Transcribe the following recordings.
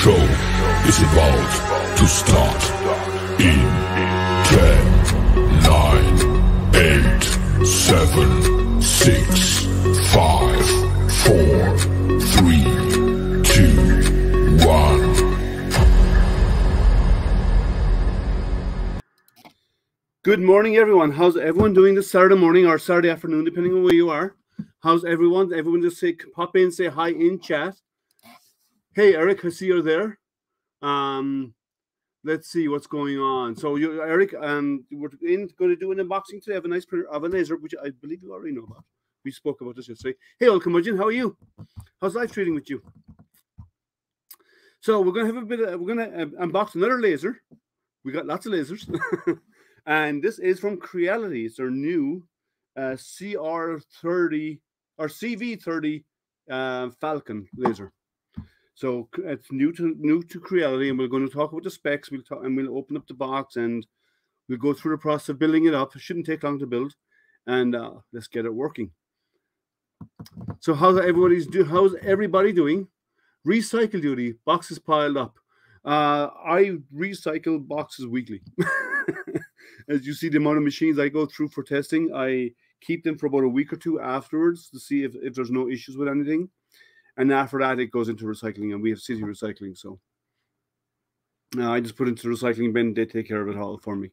show is about to start in 10, 9, 8, 7, 6, 5, 4, 3, 2, 1. Good morning, everyone. How's everyone doing this Saturday morning or Saturday afternoon, depending on where you are? How's everyone? Everyone just say, pop in, say hi in chat. Hey, Eric, I see you're there. Let's see what's going on. So, Eric, we're going to do an unboxing today of a nice printer of a laser, which I believe you already know about. We spoke about this yesterday. Hey, Ulkamudjin, how are you? How's life treating with you? So, we're going to have we're going to unbox another laser. We got lots of lasers. And this is from Creality. It's their new CR30 or CV-30 Falcon laser. So it's new to Creality, and we're going to talk about the specs. We'll open up the box and we'll go through the process of building it up. It shouldn't take long to build, and let's get it working. So how's everybody doing? Recycle duty, boxes piled up. I recycle boxes weekly. As you see the amount of machines I go through for testing, I keep them for about a week or two afterwards to see if there's no issues with anything. And after that, it goes into recycling, and we have city recycling. So I just put it into the recycling bin. They take care of it all for me.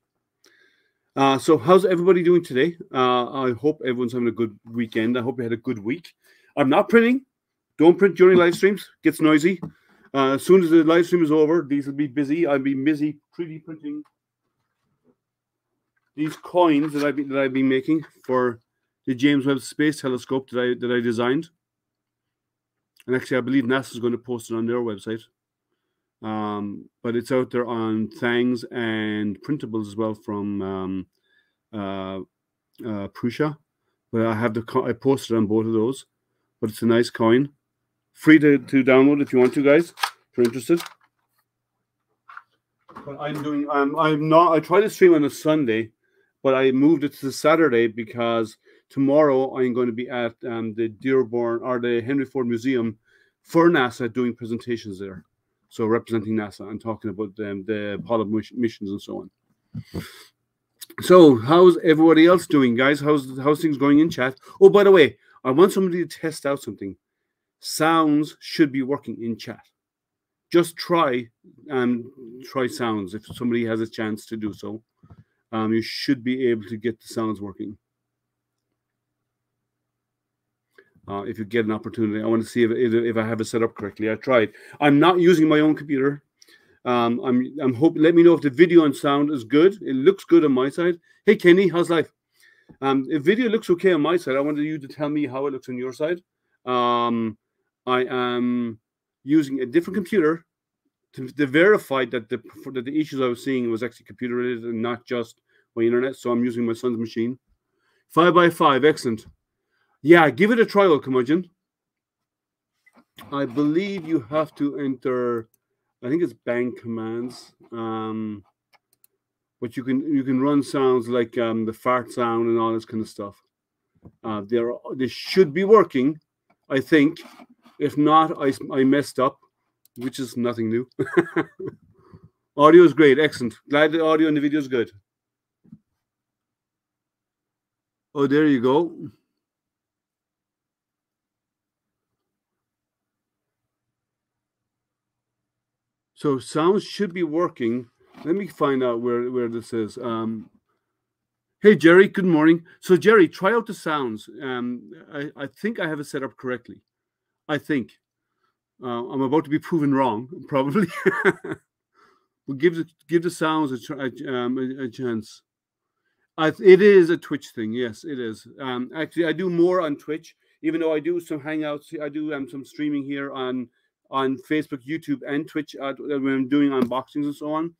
So how's everybody doing today? I hope everyone's having a good weekend. I hope you had a good week. I'm not printing. Don't print during live streams. Gets noisy. As soon as the live stream is over, these will be busy. I'll be busy 3D printing these coins that I've been making for the James Webb Space Telescope that I designed. And actually, I believe NASA's going to post it on their website. But it's out there on Thangs and printables as well from Prussia. But I posted on both of those. But it's a nice coin. Free to download if you want to, guys. If you're interested. But I try to stream on a Sunday, but I moved it to Saturday because tomorrow I'm going to be at the Dearborn or the Henry Ford Museum for NASA doing presentations there. So representing NASA and talking about the Apollo missions and so on. So how's everybody else doing, guys? How's things going in chat? Oh, by the way, I want somebody to test out something. Sounds should be working in chat. Just try sounds if somebody has a chance to do so. You should be able to get the sounds working. If you get an opportunity, I want to see if I have it set up correctly. I tried. I'm not using my own computer. I'm hoping. Let me know if the video and sound is good. It looks good on my side. Hey Kenny, how's life? If video looks okay on my side, I wanted you to tell me how it looks on your side. I am using a different computer to verify that the issues I was seeing was actually computer related and not just my internet. So I'm using my son's machine. 5x5, excellent. Yeah, give it a try, Ulkamudjin. I believe you have to enter. I think it's bank commands. But you can run sounds like the fart sound and all this kind of stuff. They should be working, I think. If not, I messed up, which is nothing new. Audio is great, excellent. Glad the audio and the video is good. Oh, there you go. So sounds should be working. Let me find out where this is. Hey, Jerry, good morning. So, Jerry, try out the sounds. I think I have it set up correctly. I think. I'm about to be proven wrong, probably. We'll give the sounds a chance. It is a Twitch thing. Yes, it is. Actually, I do more on Twitch, even though I do some hangouts. I do some streaming here on Facebook, YouTube, and Twitch when I'm doing unboxings and so on.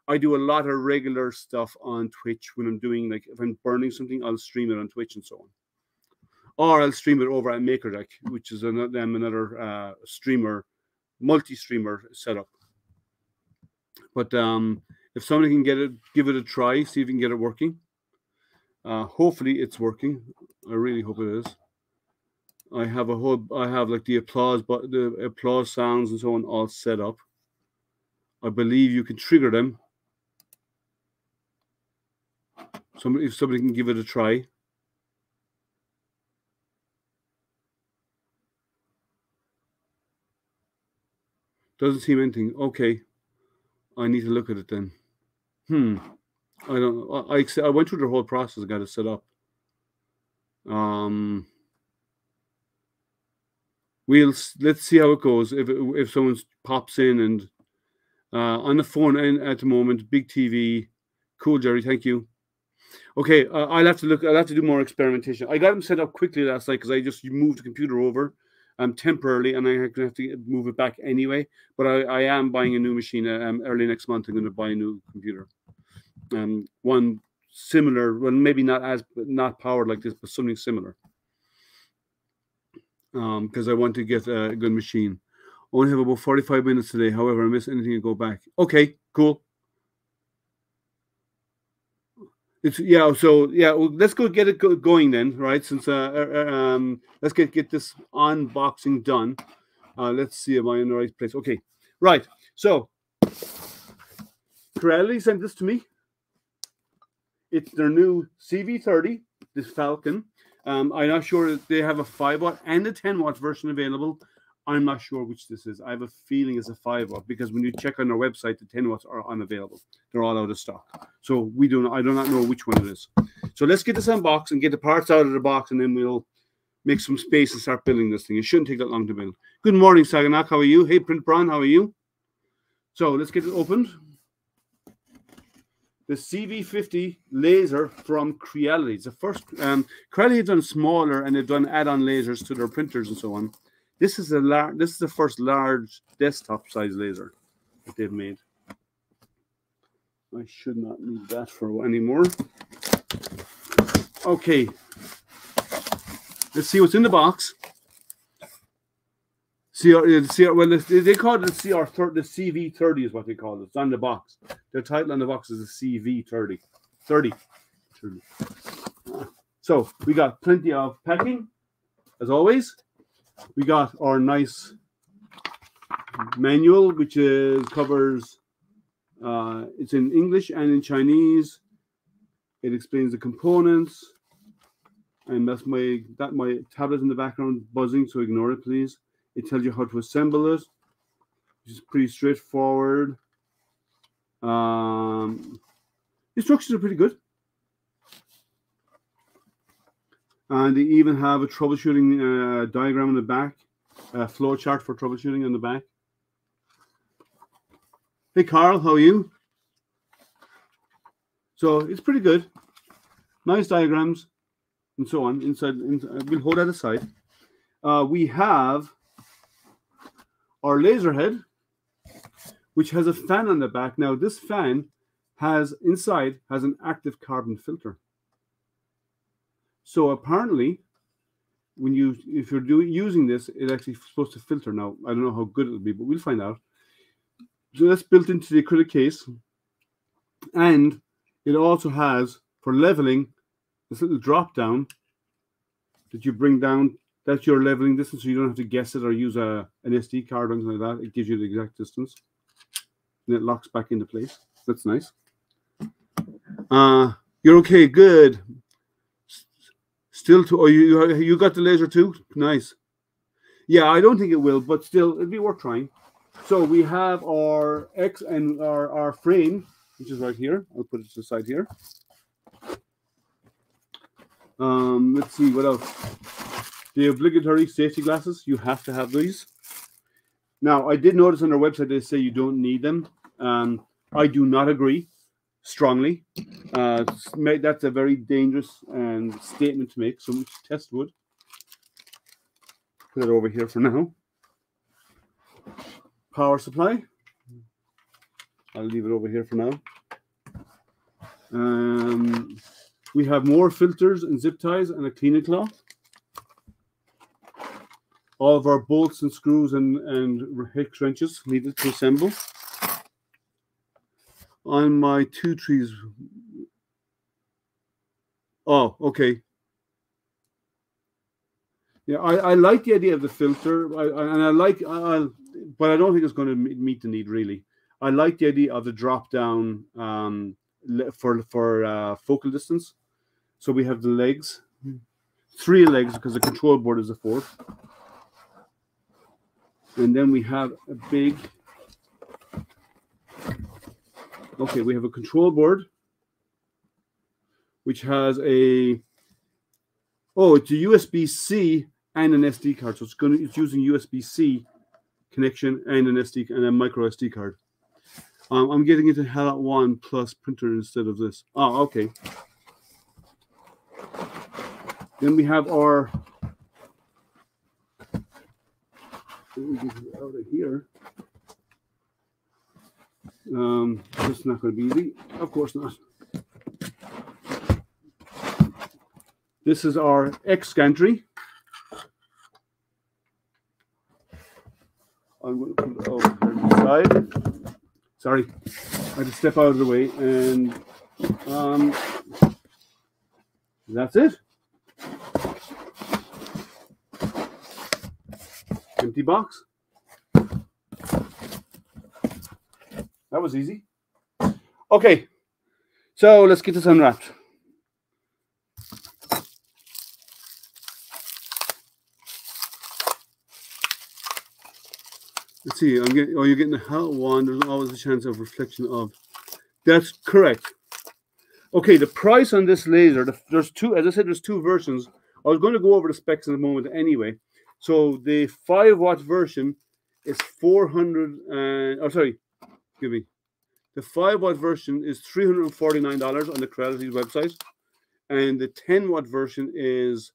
I do a lot of regular stuff on Twitch when I'm doing, like, if I'm burning something, I'll stream it on Twitch and so on. Or I'll stream it over at MakerDeck, which is another streamer, multi-streamer setup. But if somebody can give it a try, see if you can get it working. Hopefully it's working. I really hope it is. I have like the applause sounds and so on all set up. I believe you can trigger them. If somebody can give it a try. Doesn't seem anything. Okay. I need to look at it then. I don't know. I went through the whole process. I got it set up. Let's see how it goes. If someone pops in and on the phone at the moment, big TV. Cool, Jerry. Thank you. Okay, I'll have to look. I'll have to do more experimentation. I got them set up quickly last night because I just moved the computer over temporarily, and I have to move it back anyway. But I am buying a new machine early next month. I'm going to buy a new computer. One similar, well, maybe not powered like this, but something similar. Because I want to get a good machine. I only have about 45 minutes today. However, I miss anything and go back. Okay, cool. Well, let's go get it going then, right? Since let's get this unboxing done. Let's see, am I in the right place? Okay, right. So Creality sent this to me. It's their new CV-30, this Falcon. I'm not sure if they have a 5-watt and a 10-watt version available. I'm not sure which this is. I have a feeling it's a 5-watt because when you check on their website, the 10 watts are unavailable. They're all out of stock. So I do not know which one it is. So let's get this unboxed and get the parts out of the box, and then we'll make some space and start building this thing. It shouldn't take that long to build. Good morning, Saganak. How are you? Hey, Print Bron, how are you? So let's get it opened. The CV-30 laser from Creality. It's the first. Creality has done smaller, and they've done add-on lasers to their printers and so on. This is the first large desktop size laser that they've made. I should not need that for anymore. Okay, let's see what's in the box. They call it the the CV-30 is what they call it. It's on the box. The title on the box is the CV-30. 30. So we got plenty of packing, as always. We got our nice manual, which covers. It's in English and in Chinese. It explains the components, and that's my tablet in the background buzzing. So ignore it, please. It tells you how to assemble it, which is pretty straightforward. Instructions are pretty good. And they even have a troubleshooting diagram on the back, a flow chart for troubleshooting on the back. Hey, Carl, how are you? So it's pretty good. Nice diagrams and so on. Inside we'll hold that aside. We have our laser head, which has a fan on the back. Now, this fan has an active carbon filter. So apparently, if you're using this, it's actually supposed to filter. Now, I don't know how good it'll be, but we'll find out. So that's built into the acrylic case, and it also has, for leveling, this little drop down that you bring down. That's your leveling distance, so you don't have to guess it or use an SD card or anything like that. It gives you the exact distance, and it locks back into place. That's nice. You're okay. Good. Still, you got the laser too? Nice. Yeah, I don't think it will, but still, it'd be worth trying. So we have our our frame, which is right here. I'll put it to the side here. Let's see what else. The obligatory safety glasses. You have to have these. Now, I did notice on their website they say you don't need them. I do not agree strongly. That's a very dangerous statement to make. So much test wood. Put it over here for now. Power supply. I'll leave it over here for now. We have more filters and zip ties and a cleaning cloth. All of our bolts and screws and hex wrenches needed to assemble. On my 2 trees. Oh, okay. Yeah, I like the idea of the filter, but I don't think it's going to meet the need really. I like the idea of the drop down for focal distance. So we have the legs, 3 legs because the control board is a 4th. And then we have a big, okay, we have a control board, which has it's a USB-C and an SD card. So it's using USB-C connection and an SD and a micro SD card. I'm getting into HALOT 1 plus printer instead of this. Oh, okay. Then we have our, let me get it out of here. This is not going to be easy. Of course not. This is our X gantry. I'm going to put it over to the side. Sorry, I had to step out of the way, and that's it. Empty box. That was easy. Okay, so let's get this unwrapped. Let's see, I'm getting, you're getting the HALOT 1. There's always a chance of reflection of. That's correct. Okay, the price on this laser, there's 2, as I said, there's 2 versions. I was going to go over the specs in a moment anyway. So the 5-watt version is the 5-watt version is $349 on the Creality website, and the 10-watt version is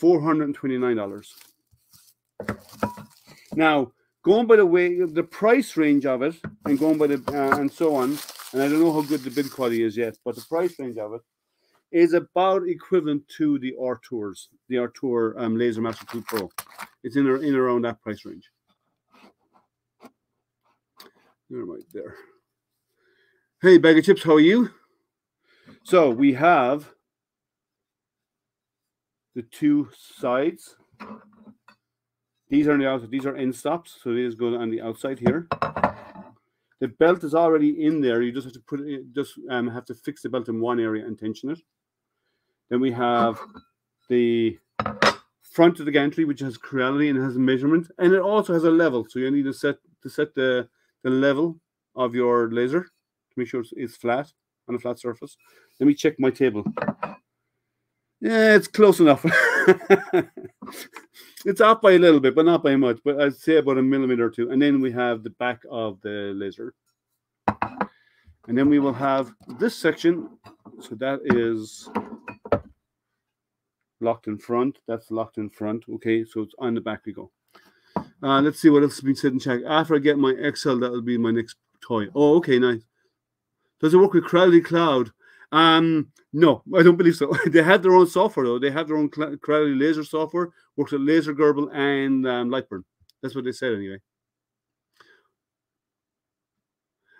$429. Now, going by the way, the price range of it, and going by the and so on, and I don't know how good the build quality is yet, but the price range of it is about equivalent to the R2 Laser Master 2 Pro. It's in around that price range. They're right there. Hey, bag of chips, how are you? So we have the 2 sides. These are on the outside. These are end stops, so these go on the outside here. The belt is already in there. You just have to put it. Have to fix the belt in one area and tension it. Then we have the front of the gantry, which has Creality and has a measurement, and it also has a level. So you need to set the level of your laser to make sure it's flat on a flat surface. Let me check my table. Yeah, it's close enough. It's off by a little bit, but not by much. But I'd say about 1 millimeter or 2. And then we have the back of the laser. And then we will have this section. So that is locked in front. That's locked in front. Okay, so it's on the back we go. Let's see what else has been said in chat. After I get my XL, that will be my next toy. Oh, okay, nice. Does it work with Creality Cloud? No, I don't believe so. They have their own software, though. They have their own Creality laser software. Works with Laser Gerbil and Lightburn. That's what they said anyway.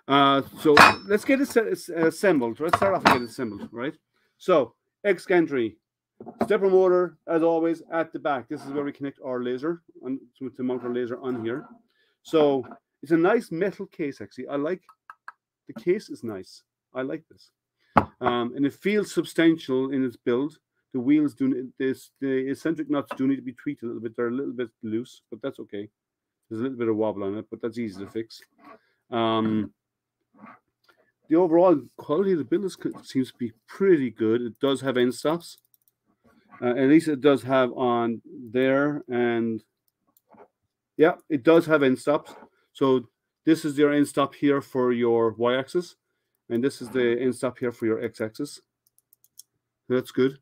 So let's get it assembled. Let's start off and get it assembled, right? So X gantry, stepper motor, as always, at the back. This is where we connect our laser to mount our laser on here. So it's a nice metal case, actually. I like the case is nice. I like this. And it feels substantial in its build. The wheels the eccentric nuts do need to be tweaked a little bit. They're a little bit loose, but that's okay. There's a little bit of wobble on it, but that's easy to fix. The overall quality of the build seems to be pretty good. It does have end stops. At least it does have on there, and yeah, it does have end stops. So this is your end stop here for your y-axis, and this is the end stop here for your x-axis. That's good.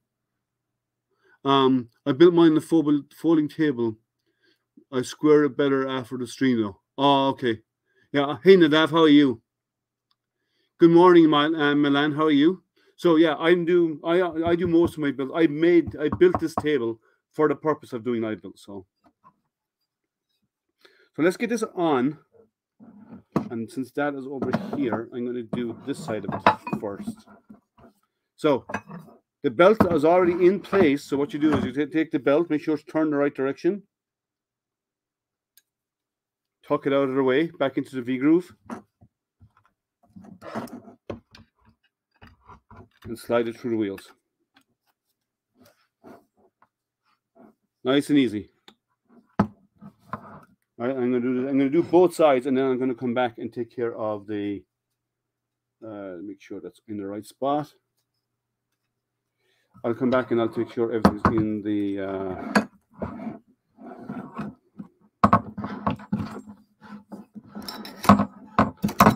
I built mine in the folding table. I square it better after the stream, though. Oh, okay. Yeah. Hey, Nadav, how are you? Good morning, Milan. How are you? So yeah, I do most of my build. I built this table for the purpose of doing live builds. So let's get this on. And since that is over here, I'm going to do this side of it first. So the belt is already in place. So what you do is you take the belt, make sure it's turned the right direction. Tuck it out of the way, back into the V groove. and slide it through the wheels. Nice and easy. All right, I'm going to do both sides, and then I'm going to come back and take care of the. Make sure that's in the right spot. I'll come back and I'll make sure everything's in the.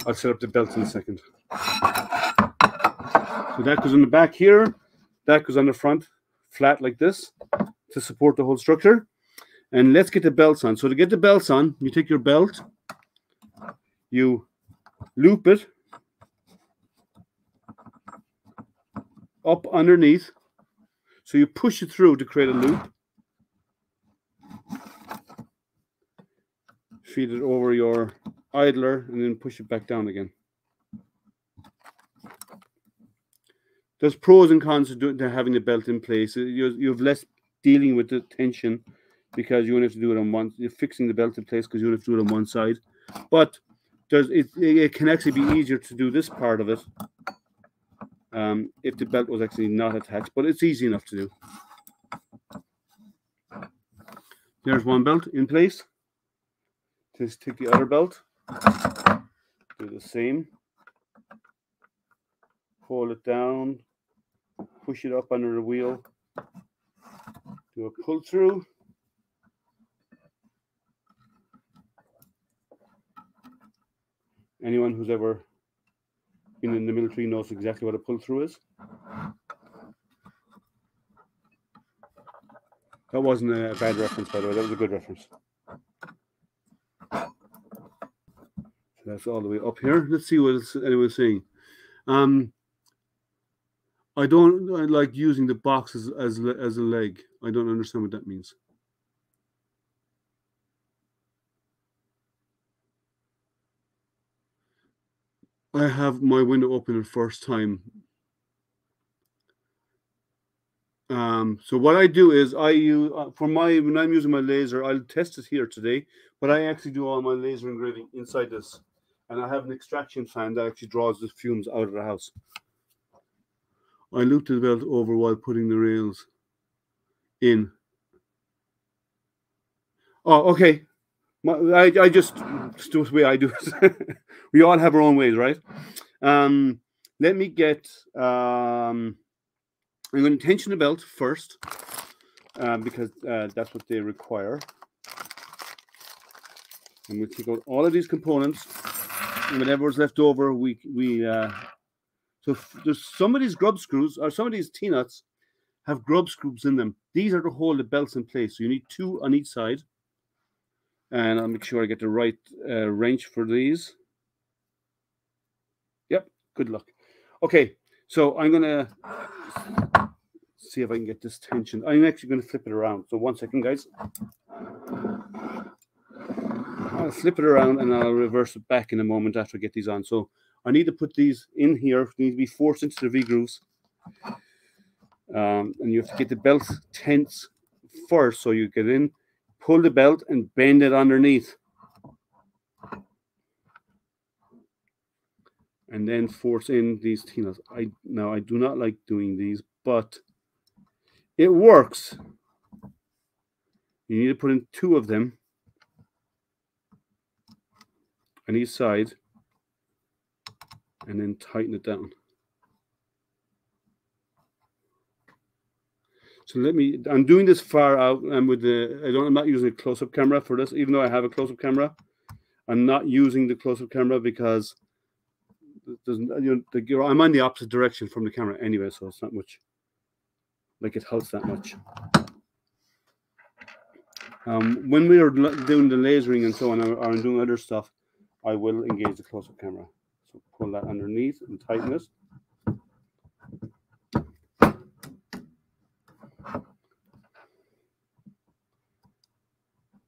I'll set up the belts in a second. So that goes on the back here. That goes on the front, flat like this, to support the whole structure. And let's get the belts on. So to get the belts on, you take your belt, you loop it up underneath. So you push it through to create a loop. Feed it over your idler and then push it back down again. There's pros and cons to having the belt in place. You have less dealing with the tension because you only have to do it on one. You're fixing the belt in place because you only have to do it on one side. But it can actually be easier to do this part of it if the belt was actually not attached. But it's easy enough to do. There's one belt in place. Just take the other belt. Do the same. Hold it down. Push it up under the wheel. Do a pull through. Anyone who's ever been in the military knows exactly what a pull through is. That wasn't a bad reference, by the way. That was a good reference. So that's all the way up here. Let's see what anyone's saying. I like using the box as a leg. I don't understand what that means. I have my window open the first time. So what I do is I use when I'm using my laser, I'll test it here today, but I actually do all my laser engraving inside this, and I have an extraction fan that actually draws the fumes out of the house. I loop the belt over while putting the rails in. Oh, okay. I just do the way I do it. We all have our own ways, right? Let me get. I'm going to tension the belt first because that's what they require. And we'll take out all of these components, and whatever's left over, so there's some of these grub screws or some of these T-nuts have grub screws in them. These are to hold the belts in place. So you need 2 on each side. And I'll make sure I get the right wrench for these. Yep, good luck. Okay, so I'm going to see if I can get this tension. I'm actually going to flip it around. So 1 second, guys. I'll flip it around and I'll reverse it back in a moment after I get these on. So I need to put these in here. They need to be forced into the V-grooves. And you have to get the belt tense first. So you get in, pull the belt, and bend it underneath. And then force in these T-nuts. Now, I do not like doing these, but it works. You need to put in 2 of them on each side. And then tighten it down. So I'm doing this far out, and I'm not using a close-up camera for this, even though I have a close-up camera. I'm not using the close-up camera because I'm on the opposite direction from the camera anyway, so it's not much like it helps that much. When we are doing the lasering and so on, or I'm doing other stuff, I will engage the close-up camera. So pull that underneath and tighten it.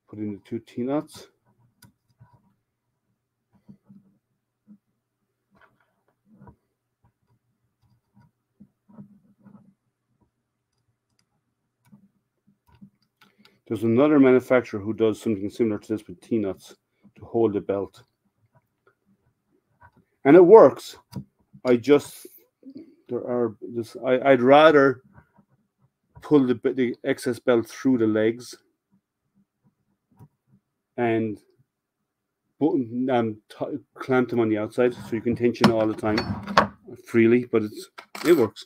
Put in the 2 T-nuts. There's another manufacturer who does something similar to this with T-nuts to hold the belt. And it works. I just there are this. I'd rather pull the excess belt through the legs and clamp them on the outside, so you can tension all the time freely. But it works.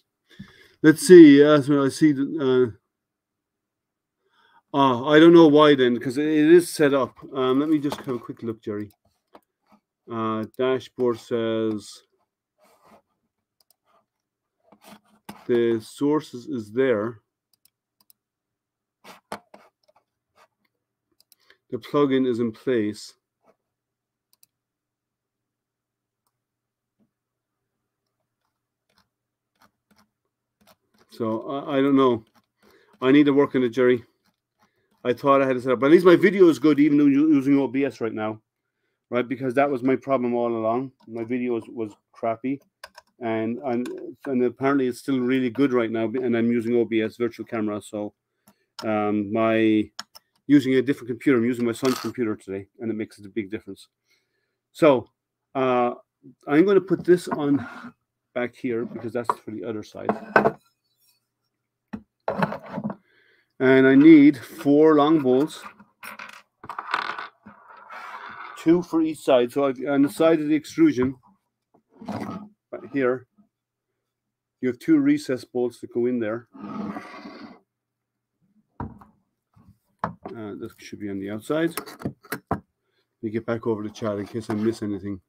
Let's see. I see. I don't know why then, because it is set up. Let me just have a quick look, Jerry. Dashboard says the source is there. The plugin is in place. So I don't know. I need to work on it, Jerry. I thought I had it set up, but at least my video is good, even though using OBS right now, right? Because that was my problem all along. My video was crappy, and apparently it's still really good right now. And I'm using OBS virtual camera, so using a different computer. I'm using my son's computer today, and it makes a big difference. So I'm going to put this on back here because that's for the other side. And I need 4 long bolts, 2 for each side. So on the side of the extrusion, right here, you have 2 recess bolts that go in there. This should be on the outside. Let me get back over the chat in case I miss anything.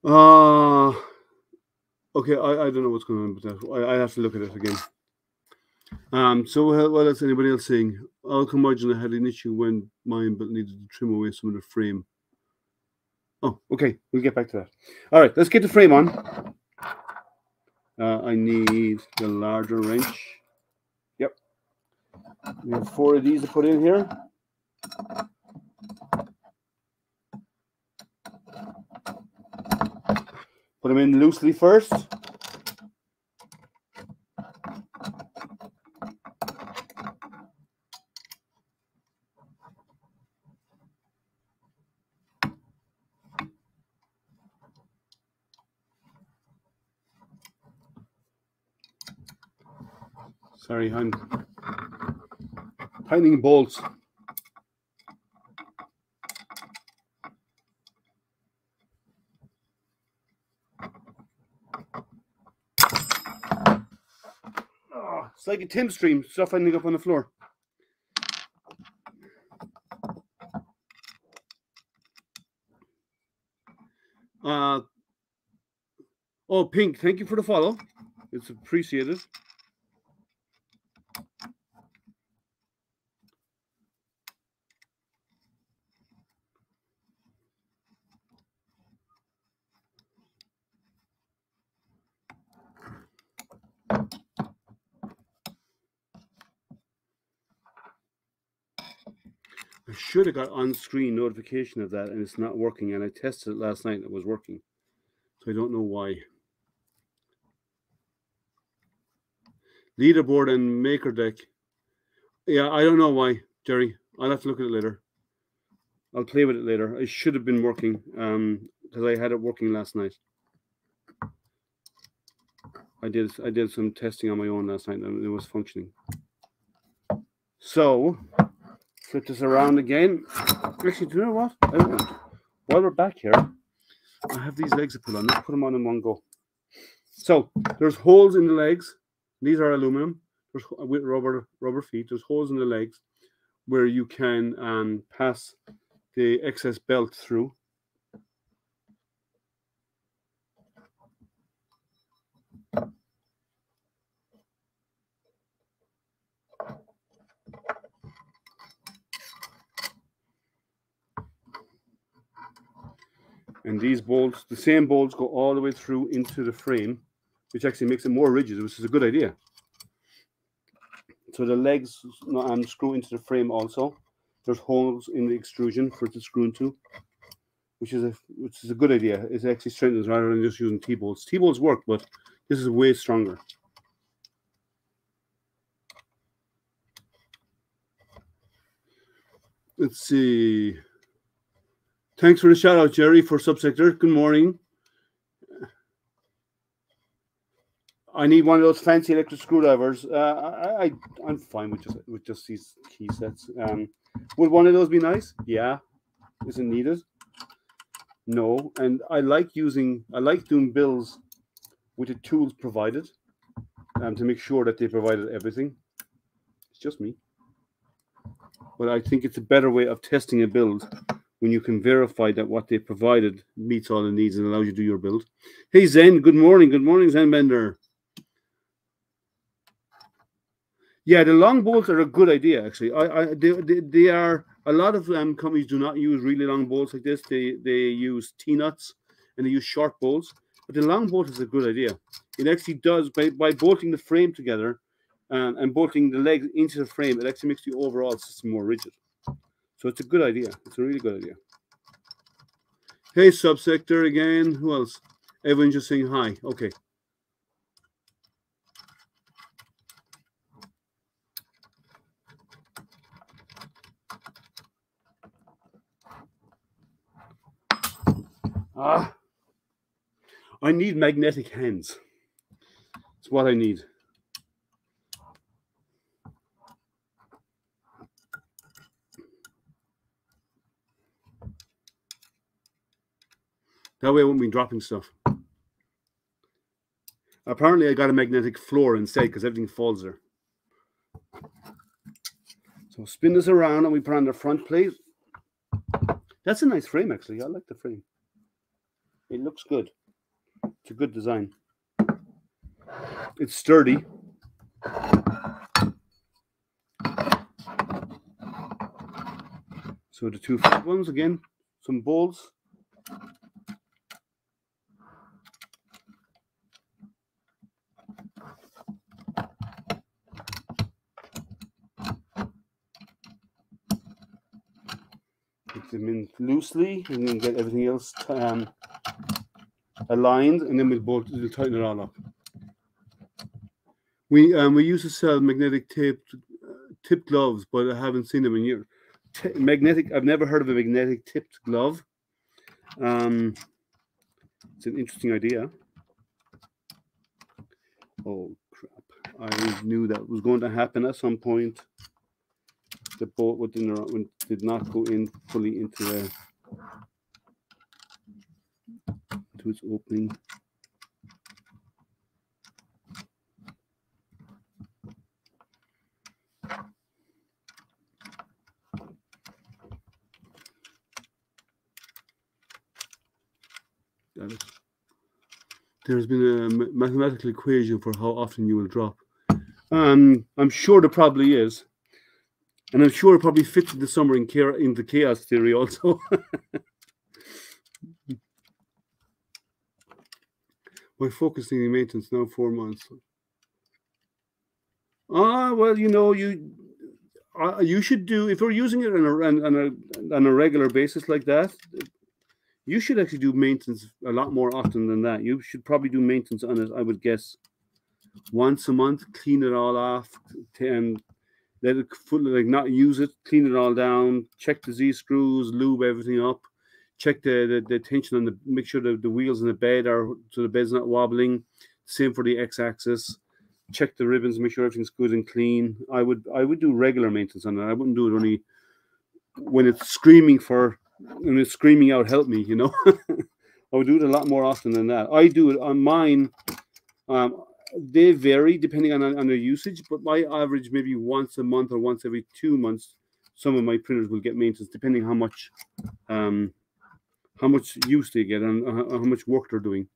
Okay, I don't know what's going on with that. I have to look at it again. So what else? Anybody else saying? I'll imagine I had an issue when mine, but needed to trim away some of the frame. Oh, okay. We'll get back to that. All right, let's get the frame on. I need the larger wrench. Yep. We have 4 of these to put in here. Put them in loosely first. Sorry, I'm tightening bolts. Oh, it's like a Tim stream, stuff ending up on the floor. Oh, Pink, thank you for the follow. It's appreciated. I should have got on-screen notification of that, and it's not working. And I tested it last night, and it was working. So I don't know why. Leaderboard and maker deck. Yeah, I don't know why, Jerry. I'll have to look at it later. I'll play with it later. It should have been working because I had it working last night. I did some testing on my own last night, and it was functioning. So flip this around again. Actually, do you know what? I don't know. While we're back here, I have these legs to put on. Let's put them on in one go. So there's holes in the legs. These are aluminum. There's with rubber feet. There's holes in the legs where you can pass the excess belt through. And these bolts, the same bolts, go all the way through into the frame, which actually makes it more rigid, which is a good idea. So the legs screw into the frame also. There's holes in the extrusion for it to screw into, which is a good idea. It actually strengthens rather than just using T-bolts. T-bolts work, but this is way stronger. Let's see. Thanks for the shout out, Jerry, for Subsector. Good morning. I need one of those fancy electric screwdrivers. I'm fine with just these key sets. Would one of those be nice? Yeah. Is it needed? No. And I like doing builds with the tools provided, to make sure that they provided everything. It's just me. But I think it's a better way of testing a build when you can verify that what they provided meets all the needs and allows you to do your build. Hey Zen, good morning. Good morning, Zen Bender. Yeah, the long bolts are a good idea, actually. They are. A lot of companies do not use really long bolts like this. They use T-nuts and they use short bolts. But the long bolt is a good idea. It actually does, by bolting the frame together and bolting the legs into the frame, it actually makes the overall system more rigid. So it's a good idea. It's a really good idea. Hey, Subsector again. Who else? Everyone's just saying hi. Okay. I need magnetic hands. It's what I need. That way I won't be dropping stuff. Apparently I got a magnetic floor instead because everything falls there. So spin this around and we put on the front plate. That's a nice frame, actually. I like the frame. It looks good. It's a good design. It's sturdy. So the two front ones, again, some bolts. Put them in loosely and then get everything else aligned, and then we'll tighten it all up. We used to sell magnetic tipped gloves, but I haven't seen them in years. Magnetic. I've never heard of a magnetic tipped glove. It's an interesting idea. Oh crap! I knew that was going to happen at some point. The bolt did not go in fully into its opening. There's been a mathematical equation for how often you will drop. I'm sure there probably is. And I'm sure it probably fits in the summer in the chaos theory also. My focusing in maintenance now 4 months. Well, you know, you should do, if you're using it on a regular basis like that, you should actually do maintenance a lot more often than that. You should probably do maintenance on it, I would guess, once a month. Clean it all off and let it fully, like, not use it. Clean it all down. Check the Z screws. Lube everything up. Check the tension on make sure that the wheels in the bed are so the bed's not wobbling. Same for the X-axis. Check the ribbons. Make sure everything's good and clean. I would do regular maintenance on it. I wouldn't do it only when it's screaming out, help me, you know. I would do it a lot more often than that. I do it on mine. They vary depending on their usage, but my average maybe once a month or once every 2 months. Some of my printers will get maintenance depending how much use they get and how much work they're doing.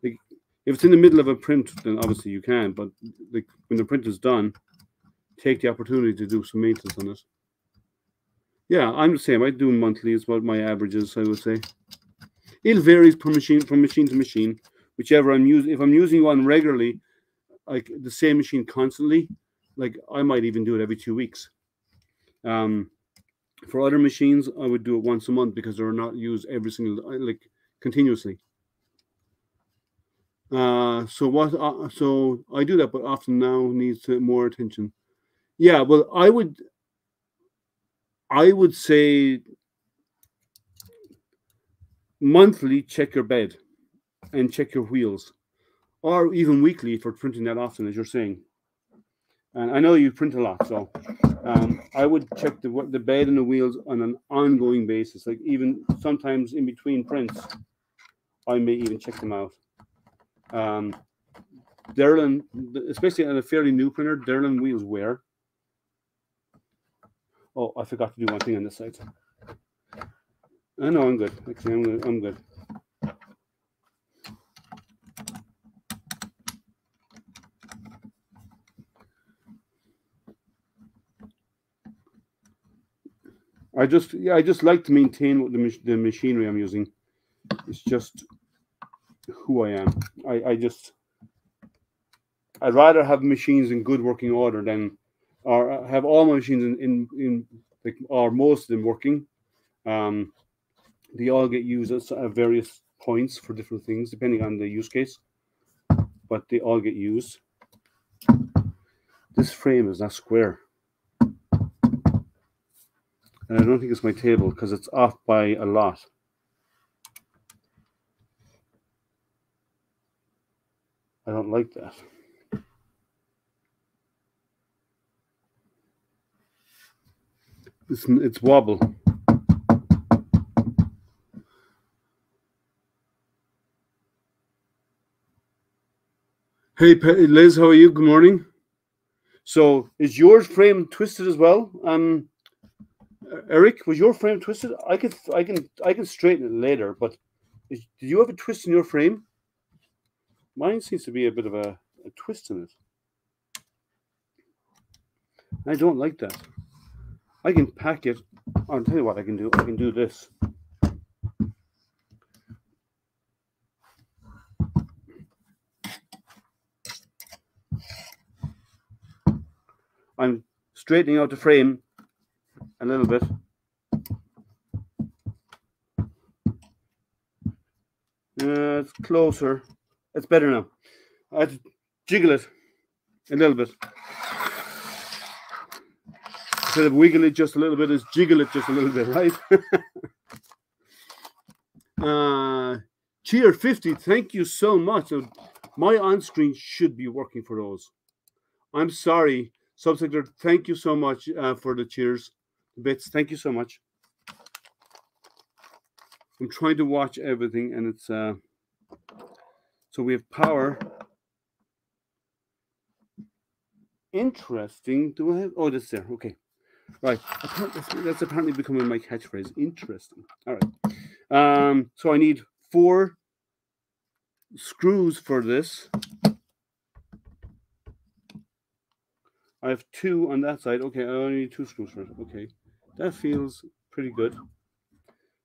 Like, if it's in the middle of a print, then obviously you can. But like when the print is done, take the opportunity to do some maintenance on it. Yeah, I'm the same. I do monthly is what my average is, I would say. It varies from machine to machine. Whichever I'm using. If I'm using one regularly, like the same machine constantly, like I might even do it every 2 weeks. For other machines, I would do it once a month because they're not used every single, like, continuously. So I do that, but often now needs more attention. Yeah, well, I would say monthly check your bed and check your wheels. or even weekly for printing that often, as you're saying. And I know you print a lot, so I would check the bed and the wheels on an ongoing basis. Like even sometimes in between prints, I may even check them out. Derlin, especially on a fairly new printer, Derlin wheels wear. Oh, I forgot to do one thing on this side. I know I'm good. Actually, I'm good. I just like to maintain what the machinery I'm using. It's just who I am. I'd rather have machines in good working order than, or have all my machines in like, or most of them working. They all get used at various points for different things, depending on the use case. But they all get used. This frame is not square. And I don't think it's my table because it's off by a lot. I don't like that. It's wobble. Hey, Liz, how are you? Good morning. So, is your frame twisted as well? Eric, was your frame twisted? I can straighten it later, but did you have a twist in your frame? Mine seems to be a bit of a twist in it. I don't like that. I can pack it. I'll tell you what I can do. I can do this. I'm straightening out the frame a little bit. It's closer. It's better now. I have to jiggle it a little bit. Instead of wiggle it just a little bit, is jiggle it just a little bit, right? Cheer 50, thank you so much. So my on-screen should be working for those. I'm sorry, Subsector. Thank you so much for the cheers, bits. Thank you so much. I'm trying to watch everything, and it's so we have power. Interesting. Do I have? Oh, that's there. Okay, right. That's apparently becoming my catchphrase. Interesting. All right. So I need 4 screws for this. I have 2 on that side. Okay, I only need 2 screws for it. Okay, that feels pretty good.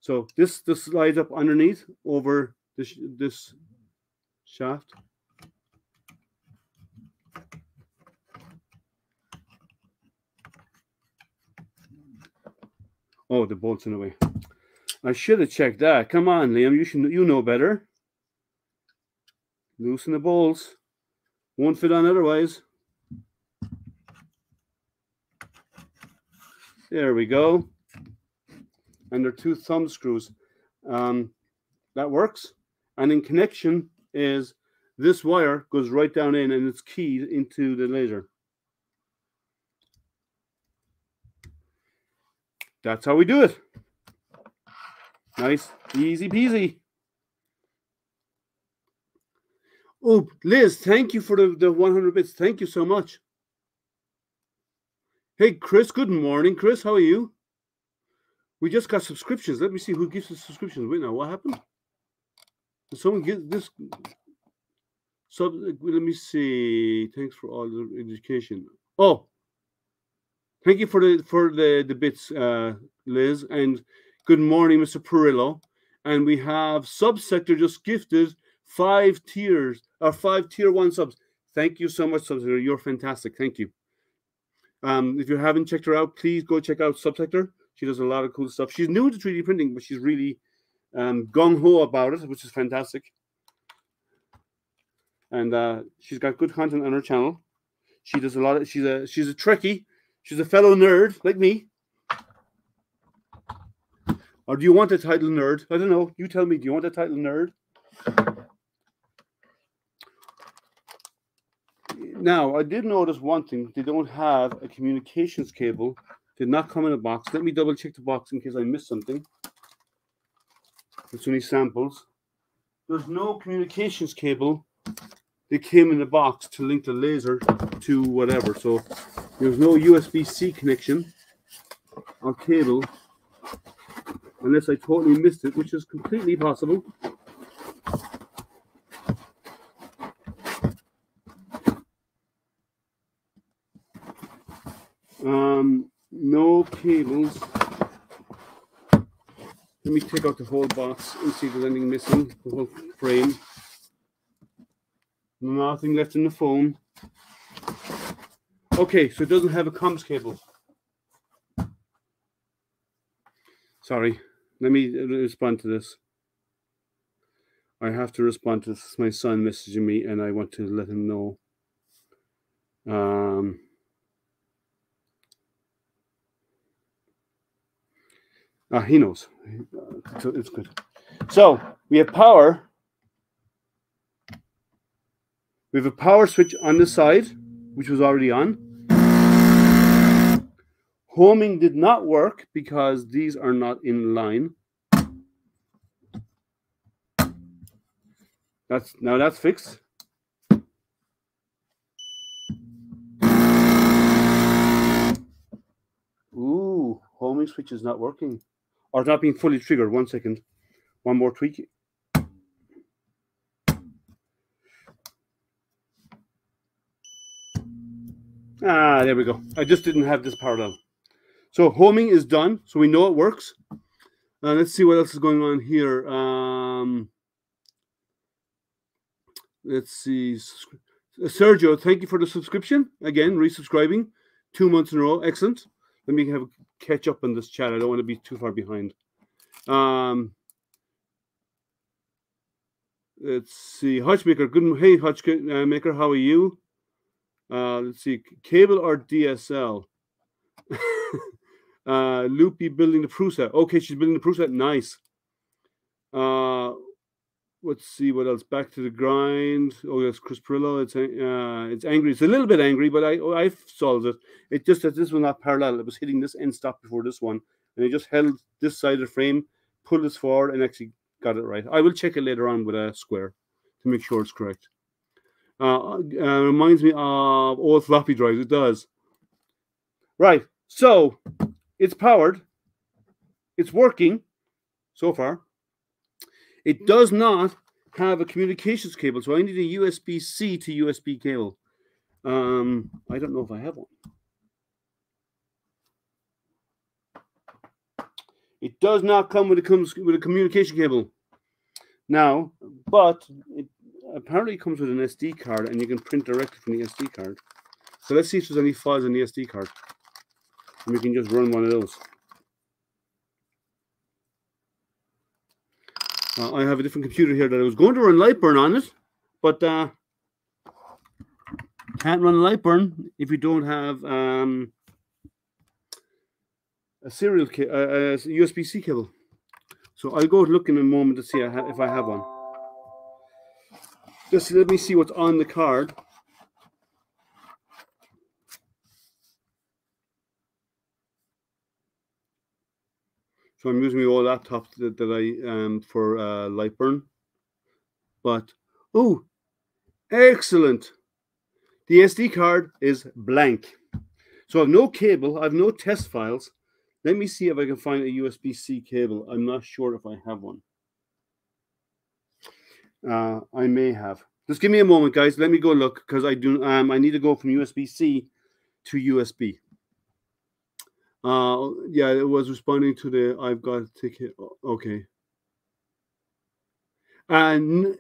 So this slides up underneath over this shaft. Oh, the bolt's in the way. I should have checked that. Come on, Liam, you know better. Loosen the bolts. Won't fit on otherwise. There we go. And there are 2 thumb screws. That works. And in connection is this wire goes right down in, and it's keyed into the laser. That's how we do it. Nice, easy peasy. Oh, Liz, thank you for the 100 bits. Thank you so much. Hey, Chris, good morning. Chris, how are you? We just got subscriptions. Let me see who gives us subscriptions. Wait now, what happened? Did someone get this? So let me see. Thanks for all the education. Oh, thank you for the bits, Liz, and good morning, Mr. Perillo. And we have Subsector just gifted 5 tiers, or 5 tier 1 subs. Thank you so much, Subsector. You're fantastic. Thank you. If you haven't checked her out, please go check out Subsector. She does a lot of cool stuff. She's new to 3D printing, but she's really gung-ho about it, which is fantastic. And she's got good content on her channel. She does a lot of. She's a Trekkie. She's a fellow nerd like me. Or do you want a title nerd? I don't know. You tell me. Do you want a title nerd? Now, I did notice one thing. They don't have a communications cable. Did not come in a box. Let me double check the box in case I missed something. There's only samples. There's no communications cable. They came in a box to link the laser to whatever. So there's no USB-C connection or cable, unless I totally missed it, which is completely possible. No cables. Let me take out the whole box and see if there's anything missing. The whole frame. Nothing left in the phone. Okay, so it doesn't have a comms cable. Sorry. Let me respond to this. I have to respond to this. It's my son messaging me, and I want to let him know. He knows. So it's good. So we have power. We have a power switch on the side, which was already on. Homing did not work because these are not in line. That's fixed. Ooh, homing switch is not working. Or not being fully triggered. 1 second. One more tweak. There we go. I just didn't have this parallel. So homing is done, so we know it works. Let's see what else is going on here. Let's see. Sergio, thank you for the subscription. Again, resubscribing 2 months in a row. Excellent. Let me have a catch up on this chat. I don't want to be too far behind. Let's see. Hutchmaker. Good. Hey, Hutchmaker, how are you? Let's see. Cable or DSL? Loopy building the Prusa. Okay, she's building the Prusa. Nice. Let's see what else. Back to the grind. Oh, that's Chris Perillo. It's angry. It's a little bit angry, but I solved it. It just that this was not parallel. It was hitting this end stop before this one, and it just held this side of the frame, pulled this forward, and actually got it right. I will check it later on with a square to make sure it's correct. Reminds me of old floppy drives. It does. Right. So it's powered. It's working so far. It does not have a communications cable, so I need a USB-C to USB cable. I don't know if I have one. It does not come with a communication cable. Now, but it apparently comes with an SD card, and you can print directly from the SD card. So let's see if there's any files on the SD card. And we can just run one of those. I have a different computer here that I was going to run Lightburn on it, but can't run Lightburn if you don't have a serial a USB-C cable. So I'll go look in a moment to see if I have one. Just let me see what's on the card. So I'm using my old laptop that I for Lightburn. But oh, excellent! The SD card is blank. So I have no cable. I have no test files. Let me see if I can find a USB-C cable. I'm not sure if I have one. I may have. Just give me a moment, guys. Let me go look because I do. I need to go from USB-C to USB. Yeah, it was responding to the I've got a ticket. Okay. And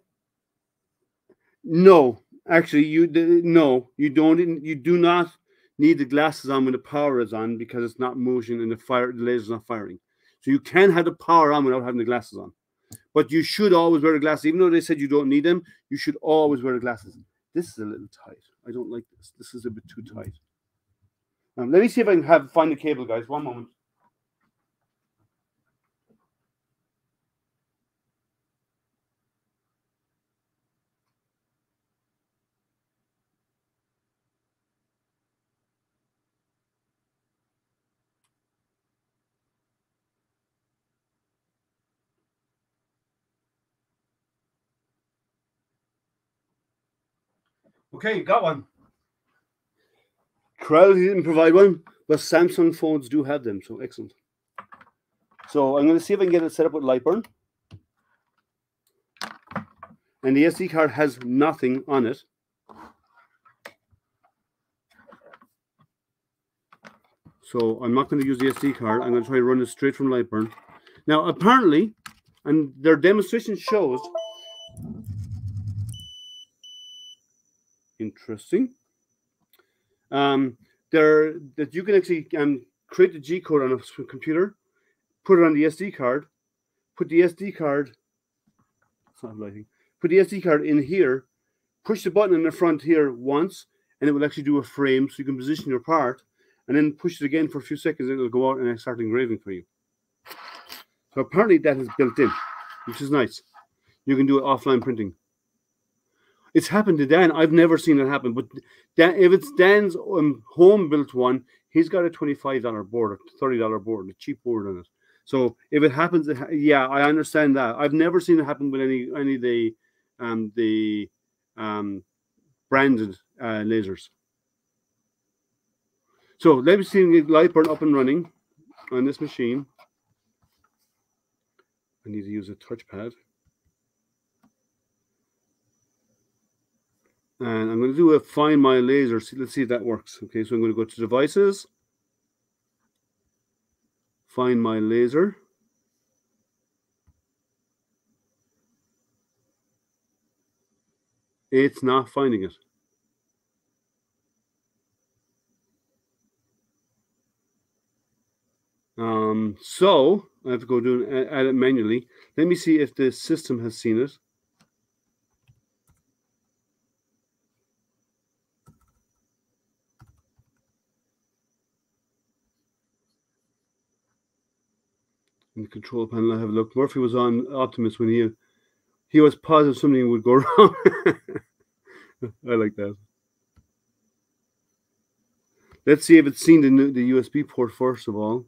no, actually, you don't. You do not need the glasses on when the power is on because it's not motion and the laser's not firing. So you can have the power on without having the glasses on. But you should always wear the glasses. Even though they said you don't need them, you should always wear the glasses. This is a little tight. I don't like this. This is a bit too tight. Let me see if I can find the cable, guys. One moment. Okay, got one. Creality didn't provide one, but Samsung phones do have them, so excellent. So I'm going to see if I can get it set up with Lightburn. And the SD card has nothing on it. So I'm not going to use the SD card. I'm going to try to run it straight from Lightburn. Now, apparently, and their demonstration shows, interesting, that you can actually create the G code on a computer, put it on the SD card, put the SD card, it's not lighting, put the SD card in here, push the button in the front here once, and it will actually do a frame so you can position your part, and then push it again for a few seconds, and it'll go out and start engraving for you. So apparently that is built in, which is nice. You can do it offline printing. It's happened to Dan. I've never seen it happen. But Dan, if it's Dan's home-built one, he's got a $25 board, a $30 board, a cheap board on it. So if it happens, yeah, I understand that. I've never seen it happen with any of the branded lasers. So let me see Lightburn up and running on this machine. I need to use a touchpad. And I'm going to do a Find My Laser. Let's see if that works. Okay, so I'm going to go to Devices, Find My Laser. It's not finding it. So I have to go do add it manually. Let me see if the system has seen it. In the control panel, I have a look. Murphy was on Optimus when he was positive something would go wrong. I like that. Let's see if it's seen the USB port first of all.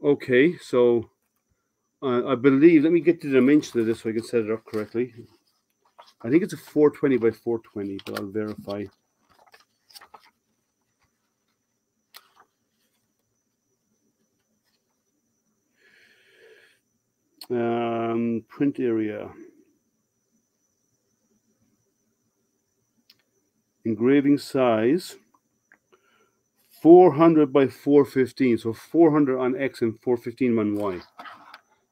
Okay, so I believe, let me get the dimension of this so I can set it up correctly. I think it's a 420 by 420, but I'll verify. Print area. Engraving size. 400 by 415, so 400 on X and 415 on Y.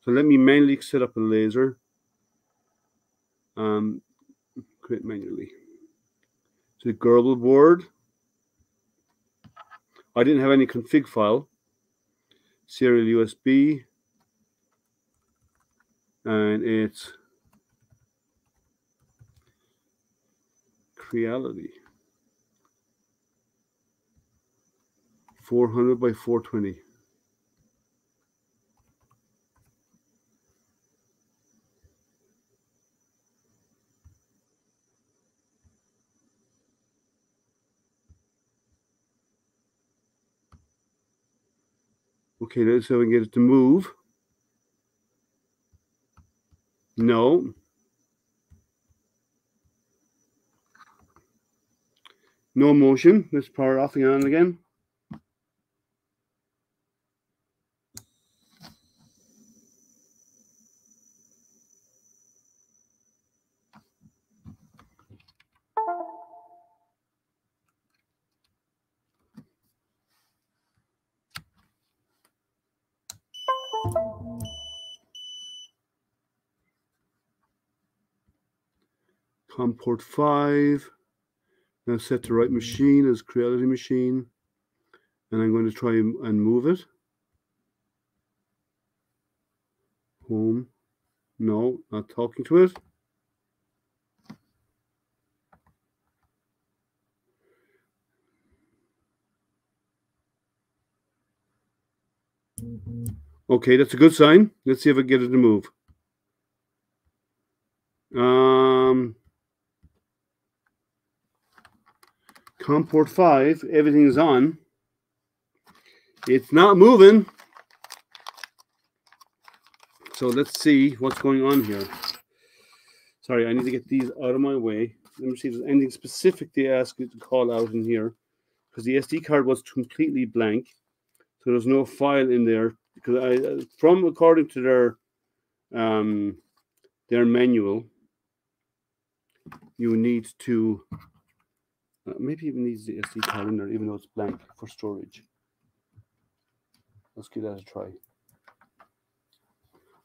So let me manually set up a laser. Create manually. So the Gerbil board. I didn't have any config file. Serial USB. And it's Creality. 400 by 420. Okay, let's see if I can get it to move. No. No motion. Let's power off and on again. COM port 5. Now set the right machine as Creality machine. And I'm going to try and move it. Home. No, not talking to it. Okay, that's a good sign. Let's see if I can get it to move. COM port 5, everything is on. It's not moving. So let's see what's going on here. Sorry, I need to get these out of my way. Let me see if there's anything specific they ask you to call out in here. Because the SD card was completely blank. So there's no file in there. Because according to their manual, you need to maybe even needs the SD card in there, even though it's blank for storage. Let's give that a try.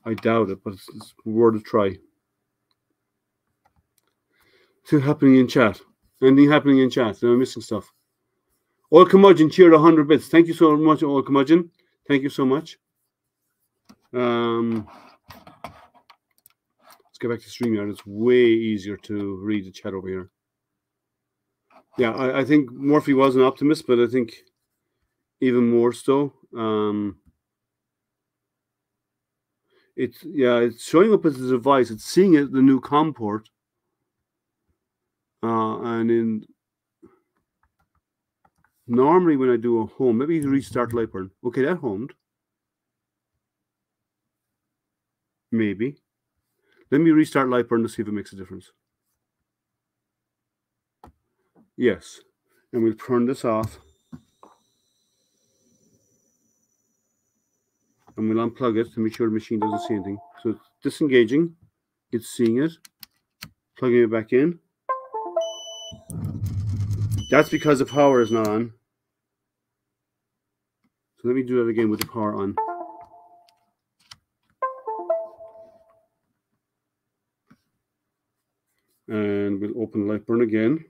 I doubt it, but it's worth a try. What's happening in chat? Anything happening in chat? Am I missing stuff? All Curmudgeon cheered 100 bits. Thank you so much, All Curmudgeon. Thank you so much. Let's get back to StreamYard. It's way easier to read the chat over here. Yeah, I think Murphy was an optimist, but I think even more so. It's showing up as a device. It's seeing it, the new COM port. And normally when I do a home, maybe you restart Lightburn. Okay, that homed. Maybe. Let me restart Lightburn to see if it makes a difference. Yes. And we'll turn this off. And we'll unplug it to make sure the machine doesn't see anything. So it's disengaging. It's seeing it. Plugging it back in. That's because the power is not on. So let me do that again with the power on. And we'll open Lightburn again.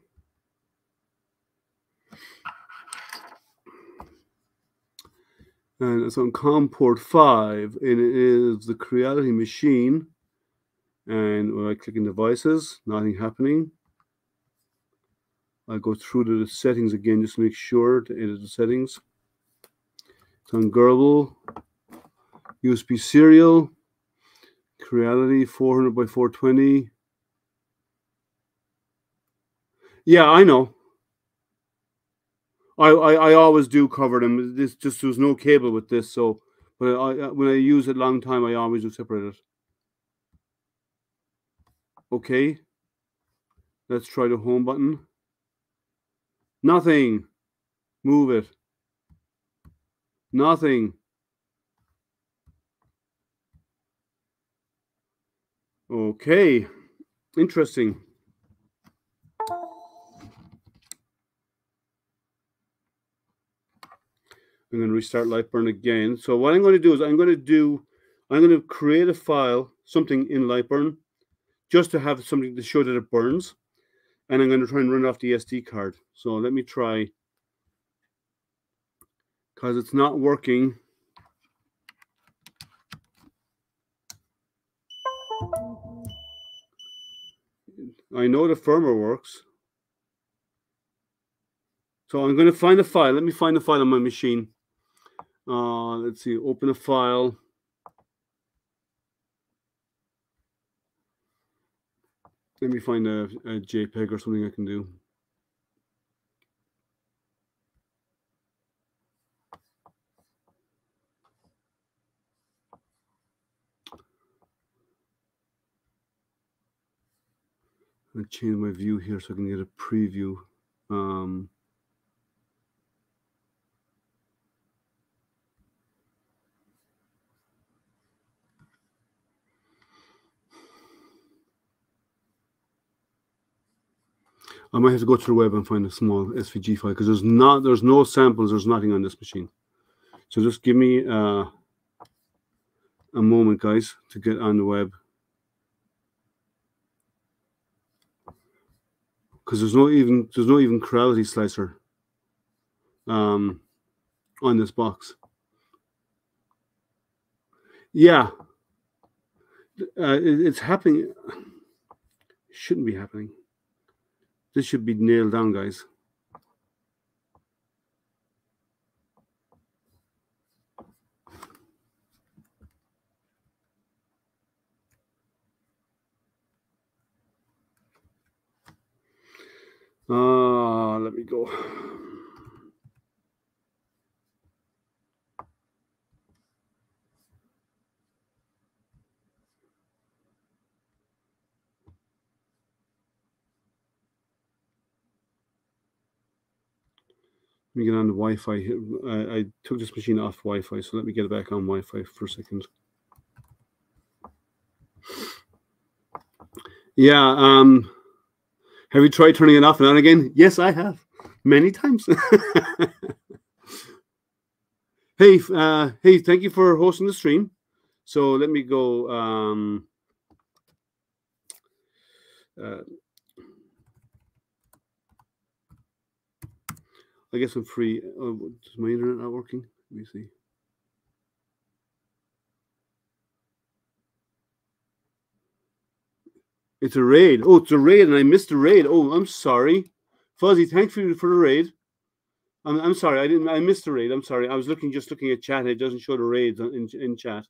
And it's on COM port 5, and it is the Creality machine. And when I click in devices, nothing happening. I go through to the settings again just to make sure to edit the settings. It's on Gerbil, USB serial, Creality 400 by 420. Yeah, I know. I always do cover them. This just there's no cable with this, so but when I use it a long time, I always do separate it. Okay, let's try the home button. Nothing. Move it. Nothing. Okay, interesting. I'm going to restart Lightburn again. So what I'm going to do is I'm going to create a file, something in Lightburn, just to have something to show that it burns. And I'm going to try and run it off the SD card. So let me try, because it's not working. I know the firmware works. So I'm going to find a file. Let me find a file on my machine. Let's see, open a file. Let me find a JPEG or something I can do. I'm going to change my view here so I can get a preview. I might have to go to the web and find a small SVG file because there's no samples, there's nothing on this machine. So just give me a moment, guys, to get on the web. Because there's no even Creality slicer on this box. Yeah, it's happening. It shouldn't be happening. This should be nailed down, guys. Let me go. me get on the Wi-Fi here. I took this machine off Wi-Fi, so let me get it back on Wi-Fi for a second. Yeah. Have you tried turning it off and on again? Yes, I have. Many times. Hey, thank you for hosting the stream. So let me go. I guess I'm free. Is my internet not working? Let me see. It's a raid. Oh, it's a raid, and I missed the raid. Oh, I'm sorry. Fuzzy, thank you for the raid. I'm sorry. I missed the raid. I'm sorry. I was just looking at chat. It doesn't show the raids in chat.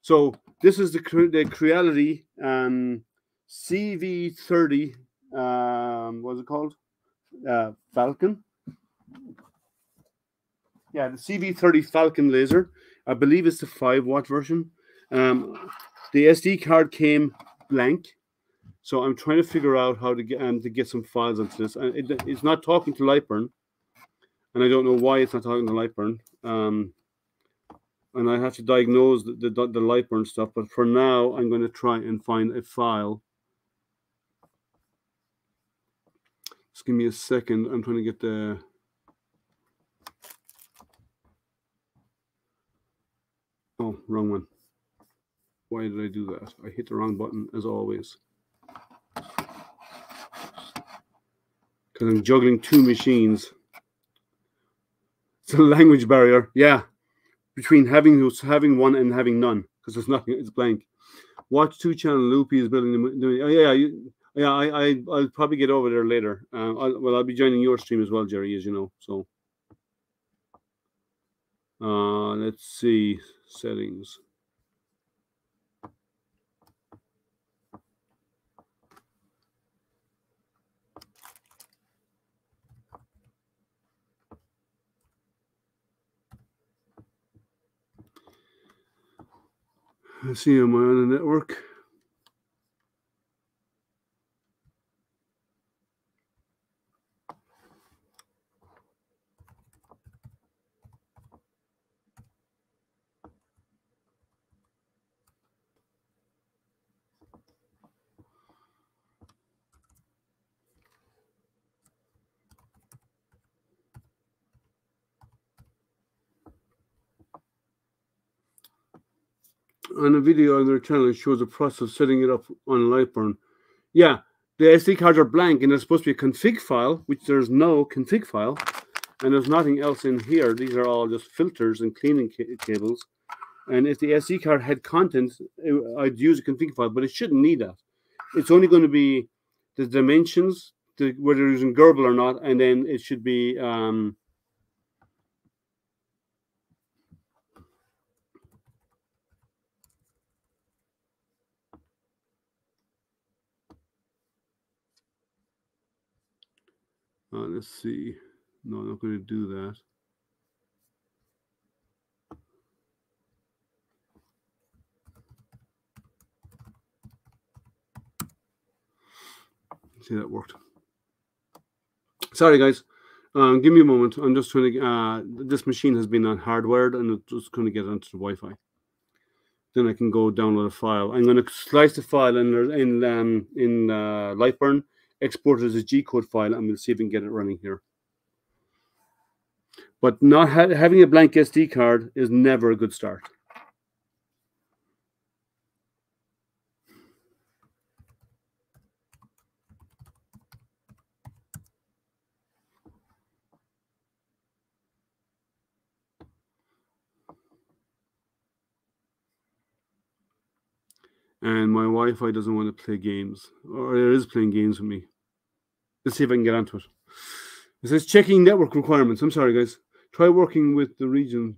So this is the Creality CV-30. What's it called? Falcon. Yeah, the CV-30 Falcon laser. I believe it's the 5-watt version. The SD card came blank, so I'm trying to figure out how to get some files onto this. It's not talking to Lightburn, and I don't know why it's not talking to Lightburn. And I have to diagnose the Lightburn stuff. But for now, I'm going to try and find a file. Just give me a second. I'm trying to get the. Oh, wrong one. Why did I do that? I hit the wrong button, as always. Because I'm juggling 2 machines. It's a language barrier. Yeah. Between having one and having none. Because there's nothing. It's blank. Watch 2-channel Loopy is building. Oh, yeah. I'll probably get over there later. I'll be joining your stream as well, Jerry, as you know. So. Let's see. Settings. Let's see, am I on the network? On a video on their channel, it shows the process of setting it up on Lightburn. Yeah, the SD cards are blank, and there's supposed to be a config file, which there's no config file, and there's nothing else in here. These are all just filters and cleaning cables. And if the SD card had content, I'd use a config file, but it shouldn't need that. It's only going to be the dimensions, whether you're using Gerbil or not, and then it should be. Let's see. No, I'm not going to do that. See, that worked. Sorry, guys. Give me a moment. I'm just trying to. This machine has been hardwired, and it's just going to get onto the Wi-Fi. Then I can go download a file. I'm going to slice the file in Lightburn, export it as a G-code file, and we'll see if we can get it running here. But not having a blank SD card is never a good start. And my Wi-Fi doesn't want to play games, or it is playing games with me. Let's see if I can get onto it. It says checking network requirements. I'm sorry, guys. Try working with the region.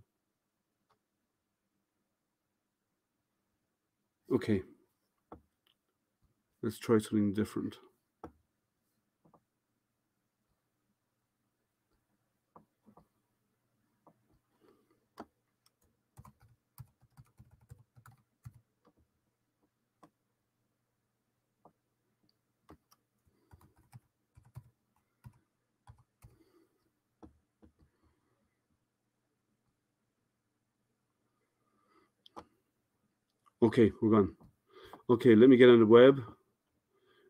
Okay. Let's try something different. Okay, we're gone. Okay, let me get on the web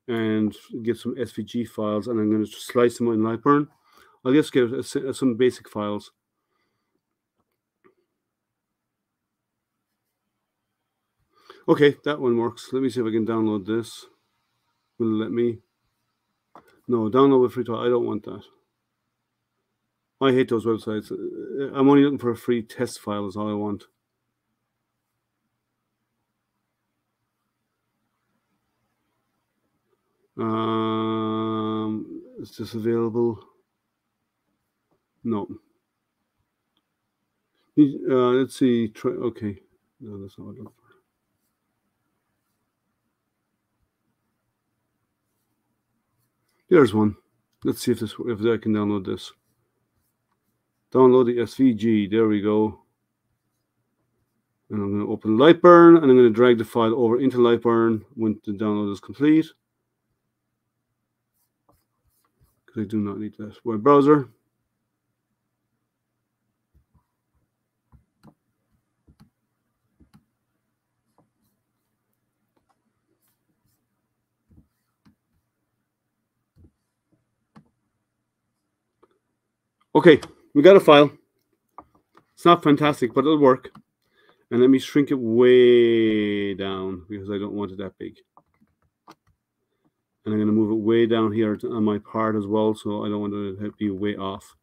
and get some SVG files, and I'm going to slice them in Lightburn. I'll just get some basic files. Okay, that one works. Let me see if I can download this. Will it let me? No, download with free trial. I don't want that. I hate those websites. I'm only looking for a free test file is all I want. Is this available? No. Let's see. Okay. No, that's not what I'm looking for. There's one. Let's see if I can download this. Download the SVG. There we go. And I'm going to open Lightburn, and I'm going to drag the file over into Lightburn when the download is complete. Because I do not need that web browser. Okay, we got a file. It's not fantastic, but it'll work. And let me shrink it way down because I don't want it that big. And I'm going to move it way down here on my part as well, so I don't want it to be way off.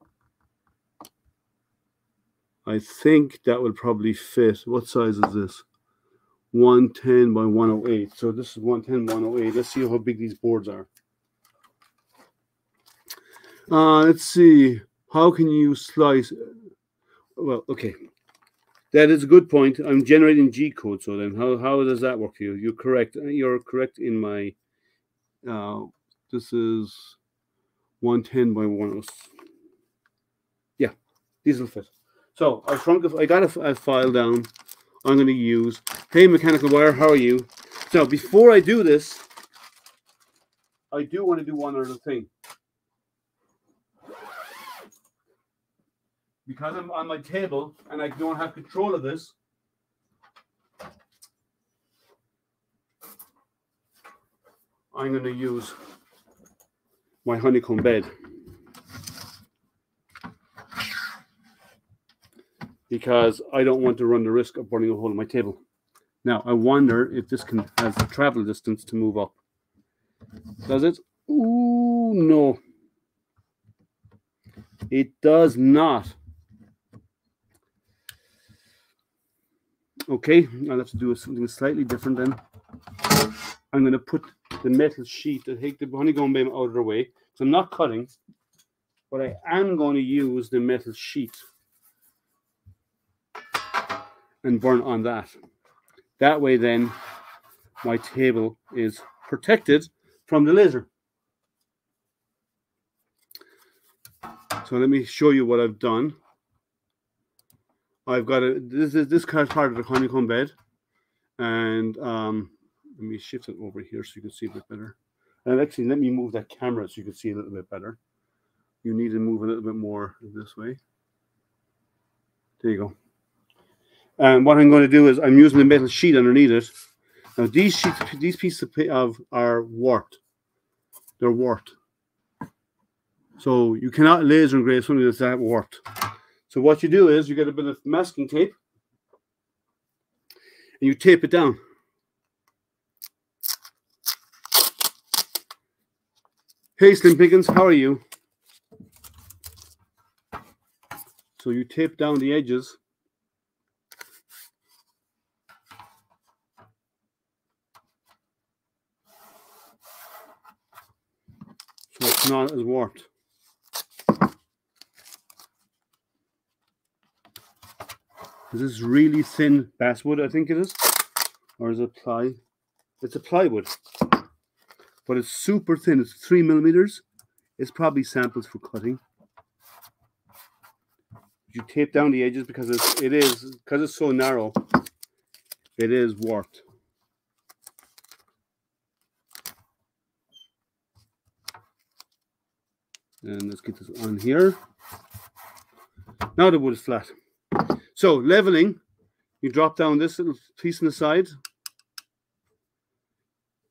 I think that would probably fit. What size is this? 110 by 108. So this is 110 by 108. Let's see how big these boards are. Let's see. How can you slice? Well, okay. That is a good point. I'm generating G code. So then how does that work for you? You're correct. You're correct in my... this is 110 by 106. Yeah, these will fit. So I got a file down. I'm going to use. Hey, Mechanical Wire, how are you? So before I do this, I do want to do one other thing. Because I'm on my table and I don't have control of this, I'm going to use my honeycomb bed. Because I don't want to run the risk of burning a hole in my table. Now, I wonder if this has the travel distance to move up. Does it? Ooh, no. It does not. Okay, I'll have to do something slightly different then. I'm going to put the metal sheet to take the honeycomb beam out of the way. So I'm not cutting, but I am going to use the metal sheet and burn on that. That way then my table is protected from the laser. So let me show you what I've done. I've got this part of the honeycomb bed, and let me shift it over here so you can see a bit better. And actually, let me move that camera so you can see a little bit better. You need to move a little bit more this way. There you go. And what I'm going to do is I'm using the metal sheet underneath it. Now these pieces are warped. They're warped. So you cannot laser engrave something that's that warped. So what you do is you get a bit of masking tape and you tape it down. Hey Slim Pickens, how are you? So you tape down the edges. So it's not as warped. Is this really thin basswood, I think it is? Or is it ply? It's a plywood. But it's super thin. It's 3 millimeters. It's probably samples for cutting. You tape down the edges because it's so narrow. It is warped. And let's get this on here. Now the wood is flat. So leveling, you drop down this little piece on the side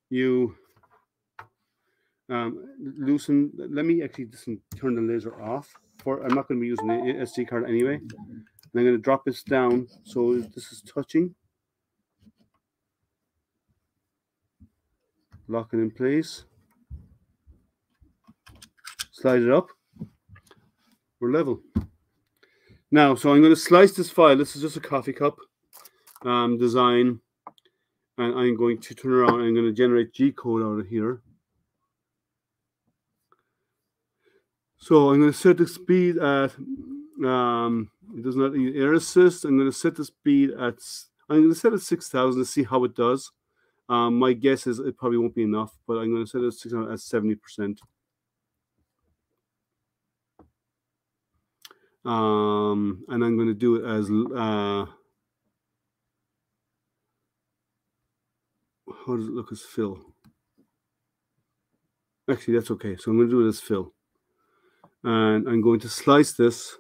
you loosen. Let me actually just turn the laser off. I'm not going to be using the SD card anyway. And I'm going to drop this down so this is touching. Lock it in place. Slide it up. We're level. Now, so I'm going to slice this file. This is just a coffee cup design. And I'm going to turn around and I'm going to generate G code out of here. So I'm going to set the speed at, it does not need air assist. I'm going to set the speed at, I'm going to set it 6,000 to see how it does. My guess is it probably won't be enough, but I'm going to set it 6,000 at 70%. And I'm going to do it as, how does it look as fill? Actually, that's okay. So I'm going to do it as fill. And I'm going to slice this.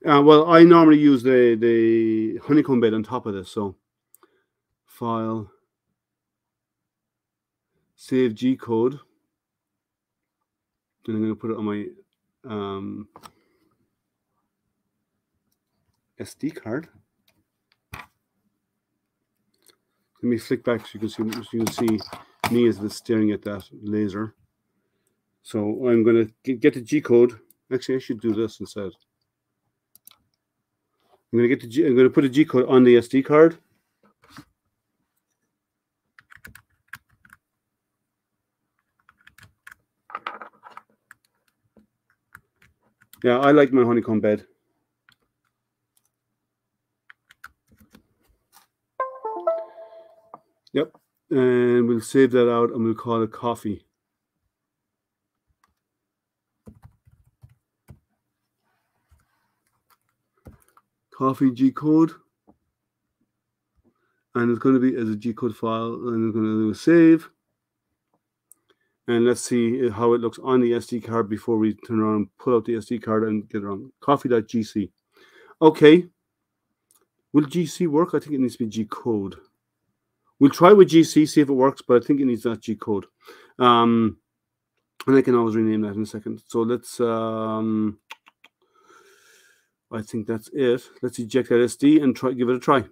Well, I normally use the honeycomb bed on top of this. So file, save G code. And I'm going to put it on my SD card. Let me flick back so you can see me as the staring at that laser. So I'm going to get the G code. Actually, I should do this instead. I'm going to put a G code on the SD card. Yeah, I like my honeycomb bed. Yep, and we'll save that out and we'll call it coffee. Coffee G code. And it's going to be as a G code file, and we're going to do a save. And let's see how it looks on the SD card before we turn around and pull out the SD card and get it on coffee.gc. Okay. Will GC work? I think it needs to be G code. We'll try with GC, see if it works, but I think it needs that G code. And I can always rename that in a second. So let's, I think that's it. Let's eject that SD and give it a try.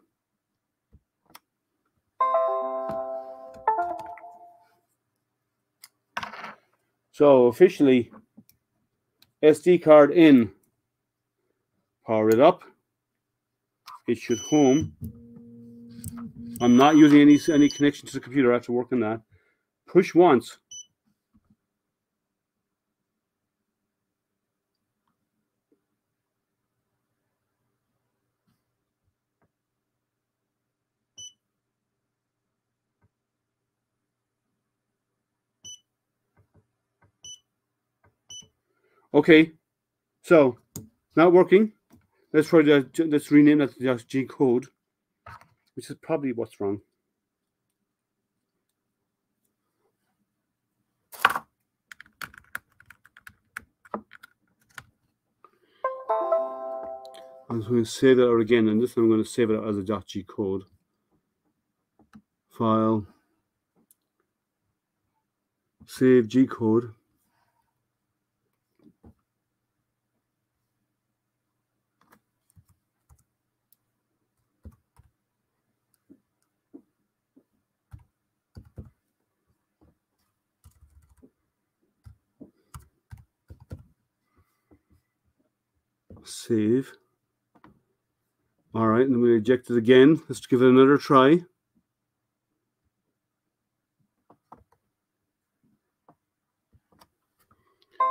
So officially, SD card in, power it up. It should home. I'm not using any connection to the computer. I have to work on that. Push once. Okay, so not working. Let's try let's rename that to just G code, which is probably what's wrong. I'm going to save that out again, and this time I'm going to save it out as a .g code file. Save G code. Save. All right, and then we eject it again. Let's give it another try.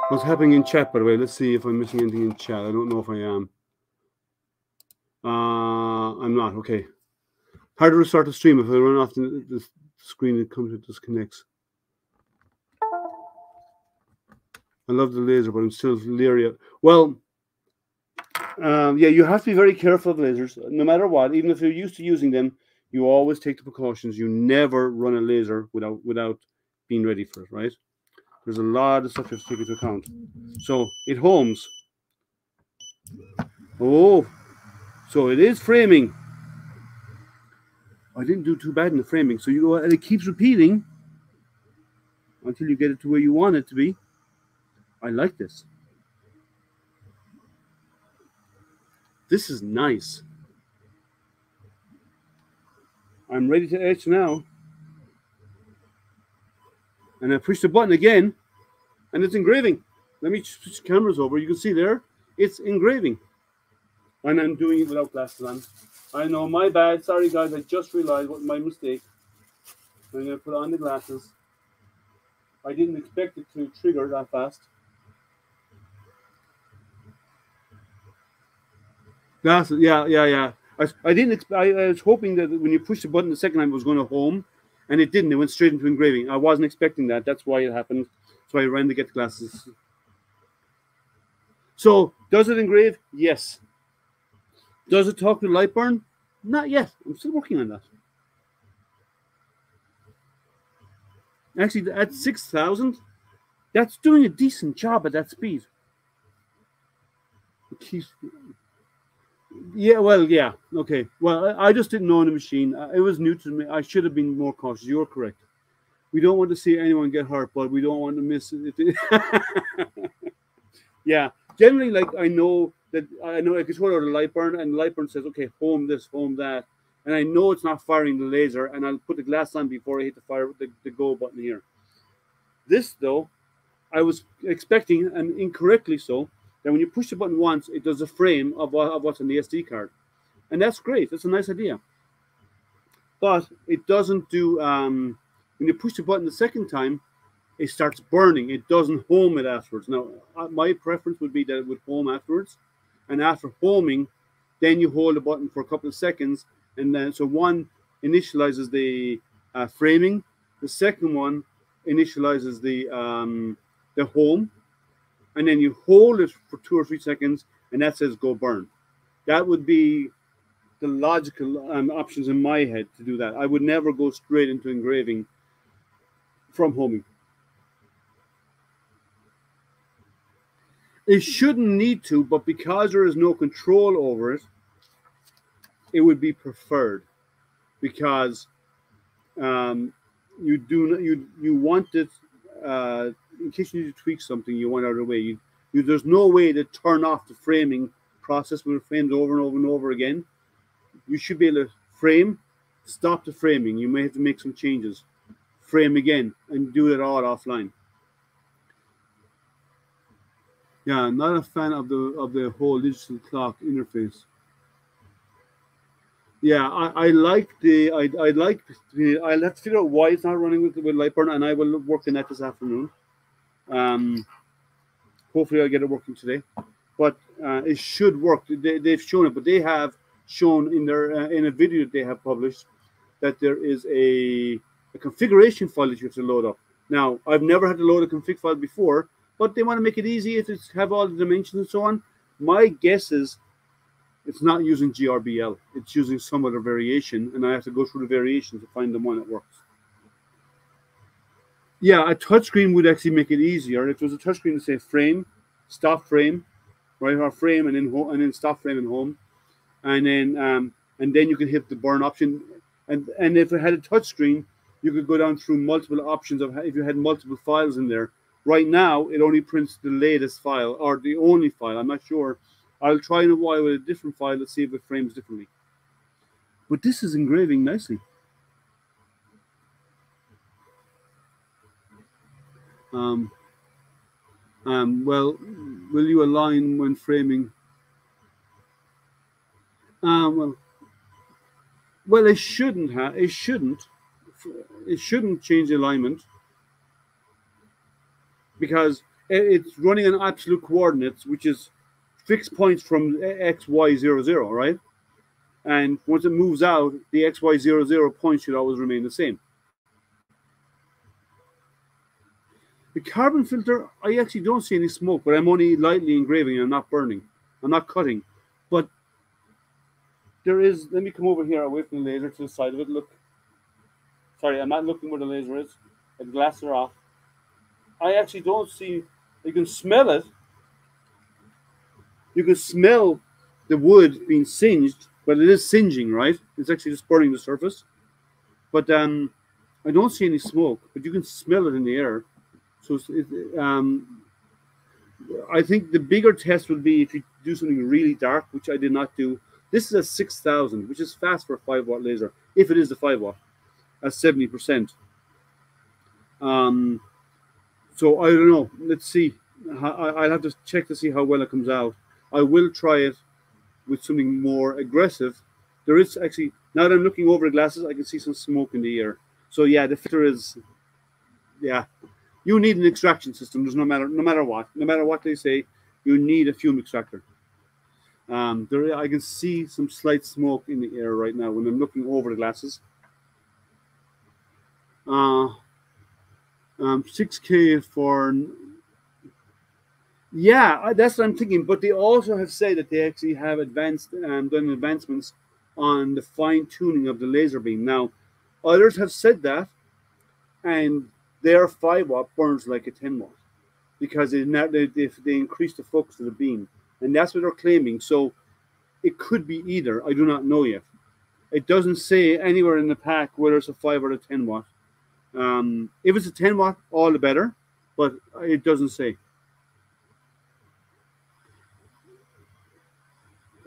What's happening in chat, by the way? Let's see if I'm missing anything in chat. I don't know if I am. I'm not. Okay. How to restart the stream if I run off the screen? It comes with disconnects. I love the laser, but I'm still leery. Well, yeah, you have to be very careful of lasers, no matter what. Even if you're used to using them, you always take the precautions. You never run a laser without being ready for it, right? There's a lot of stuff you have to take into account. So it homes. Oh, So it is framing. I didn't do too bad in the framing. So you go, and it keeps repeating until you get it to where you want it to be. I like this. This is nice. I'm ready to etch now. And I push the button again, and it's engraving. Let me switch cameras over. You can see there, it's engraving. And I'm doing it without glasses on. I know, my bad. Sorry, guys. I just realized what my mistake. I'm going to put on the glasses. I didn't expect it to trigger that fast. Glasses, yeah. I didn't. I was hoping that when you push the button the second time, it was going to home, and it didn't. It went straight into engraving. I wasn't expecting that. That's why it happened. So I ran to get the glasses. So, does it engrave? Yes. Does it talk to light burn? Not yet. I'm still working on that. Actually, at 6,000, that's doing a decent job at that speed. Yeah, well, yeah. Okay. Well, I just didn't know on the machine. It was new to me. I should have been more cautious. You're correct. We don't want to see anyone get hurt, but we don't want to miss it. Yeah. Generally, like I know I can control the light burn, and the light burn says, okay, home this, home that. And I know it's not firing the laser, and I'll put the glass on before I hit the go button here. This, though, I was expecting, and incorrectly so, that when you push the button once, it does a frame of what's on the SD card. And that's great. That's a nice idea. But it doesn't do, when you push the button the second time, it starts burning. It doesn't home it afterwards. Now, my preference would be that it would home afterwards. And after homing, then you hold the button for a couple of seconds. And then, so one initializes the framing. The second one initializes the home. And then you hold it for 2 or 3 seconds, and that says go burn. That would be the logical options in my head to do that. I would never go straight into engraving from homing. It shouldn't need to, but because there is no control over it, it would be preferred, because you want it in case you need to tweak something, you want out of the way. There's no way to turn off the framing process when it frames over and over and over again. You should be able to frame, stop the framing. You may have to make some changes, frame again, and do it all offline. Yeah, I'm not a fan of the whole digital clock interface. Yeah, I'll have to figure out why it's not running with Lightburn, and I will work on that this afternoon. Hopefully I'll get it working today, but it should work. They've shown it, but they have shown in their in a video that they have published that there is a configuration file that you have to load up. Now, I've never had to load a config file before, but they want to make it easy to have all the dimensions and so on. My guess is it's not using GRBL. It's using some other variation, and I have to go through the variations to find the one that works. Yeah, a touchscreen would actually make it easier. If there was a touchscreen to say frame, stop frame, right, or frame and then stop frame and home, and then you can hit the burn option. And if it had a touchscreen, you could go down through multiple options of if you had multiple files in there. Right now, it only prints the latest file or the only file. I'm not sure. I'll try in a while with a different file to see if it frames differently. But this is engraving nicely. Well, will you align when framing? Well, it shouldn't have. It shouldn't change the alignment because it's running on absolute coordinates, which is fixed points from x, y, 0, 0, right? And once it moves out, the x, y, 0, 0 points should always remain the same. The carbon filter, I actually don't see any smoke, but I'm only lightly engraving. I'm not burning. I'm not cutting. But there is, let me come over here away from the laser to the side of it. Look. Sorry, I'm not looking where the laser is. The glasses are off. I actually don't see, you can smell it. You can smell the wood being singed, but it is singeing, right? It's actually just burning the surface. But I don't see any smoke, but you can smell it in the air. So I think the bigger test would be if you do something really dark, which I did not do. This is a 6,000, which is fast for a 5-watt laser, if it is the 5-watt, at 70%. So I don't know. Let's see. I'll have to check to see how well it comes out. I will try it with something more aggressive. There is actually, now that I'm looking over the glasses, I can see some smoke in the air. So yeah, the filter is, yeah. You need an extraction system. There's no matter what they say, you need a fume extractor. I can see some slight smoke in the air right now when I'm looking over the glasses. 6K for, yeah, that's what I'm thinking. But they also have said that they actually have done advancements on the fine tuning of the laser beam. Now, others have said that, and their 5-watt burns like a 10-watt because they increase the focus of the beam, and that's what they're claiming. So it could be either. I do not know yet. It doesn't say anywhere in the pack whether it's a 5 or a 10-watt. If it's a 10-watt, all the better, but it doesn't say.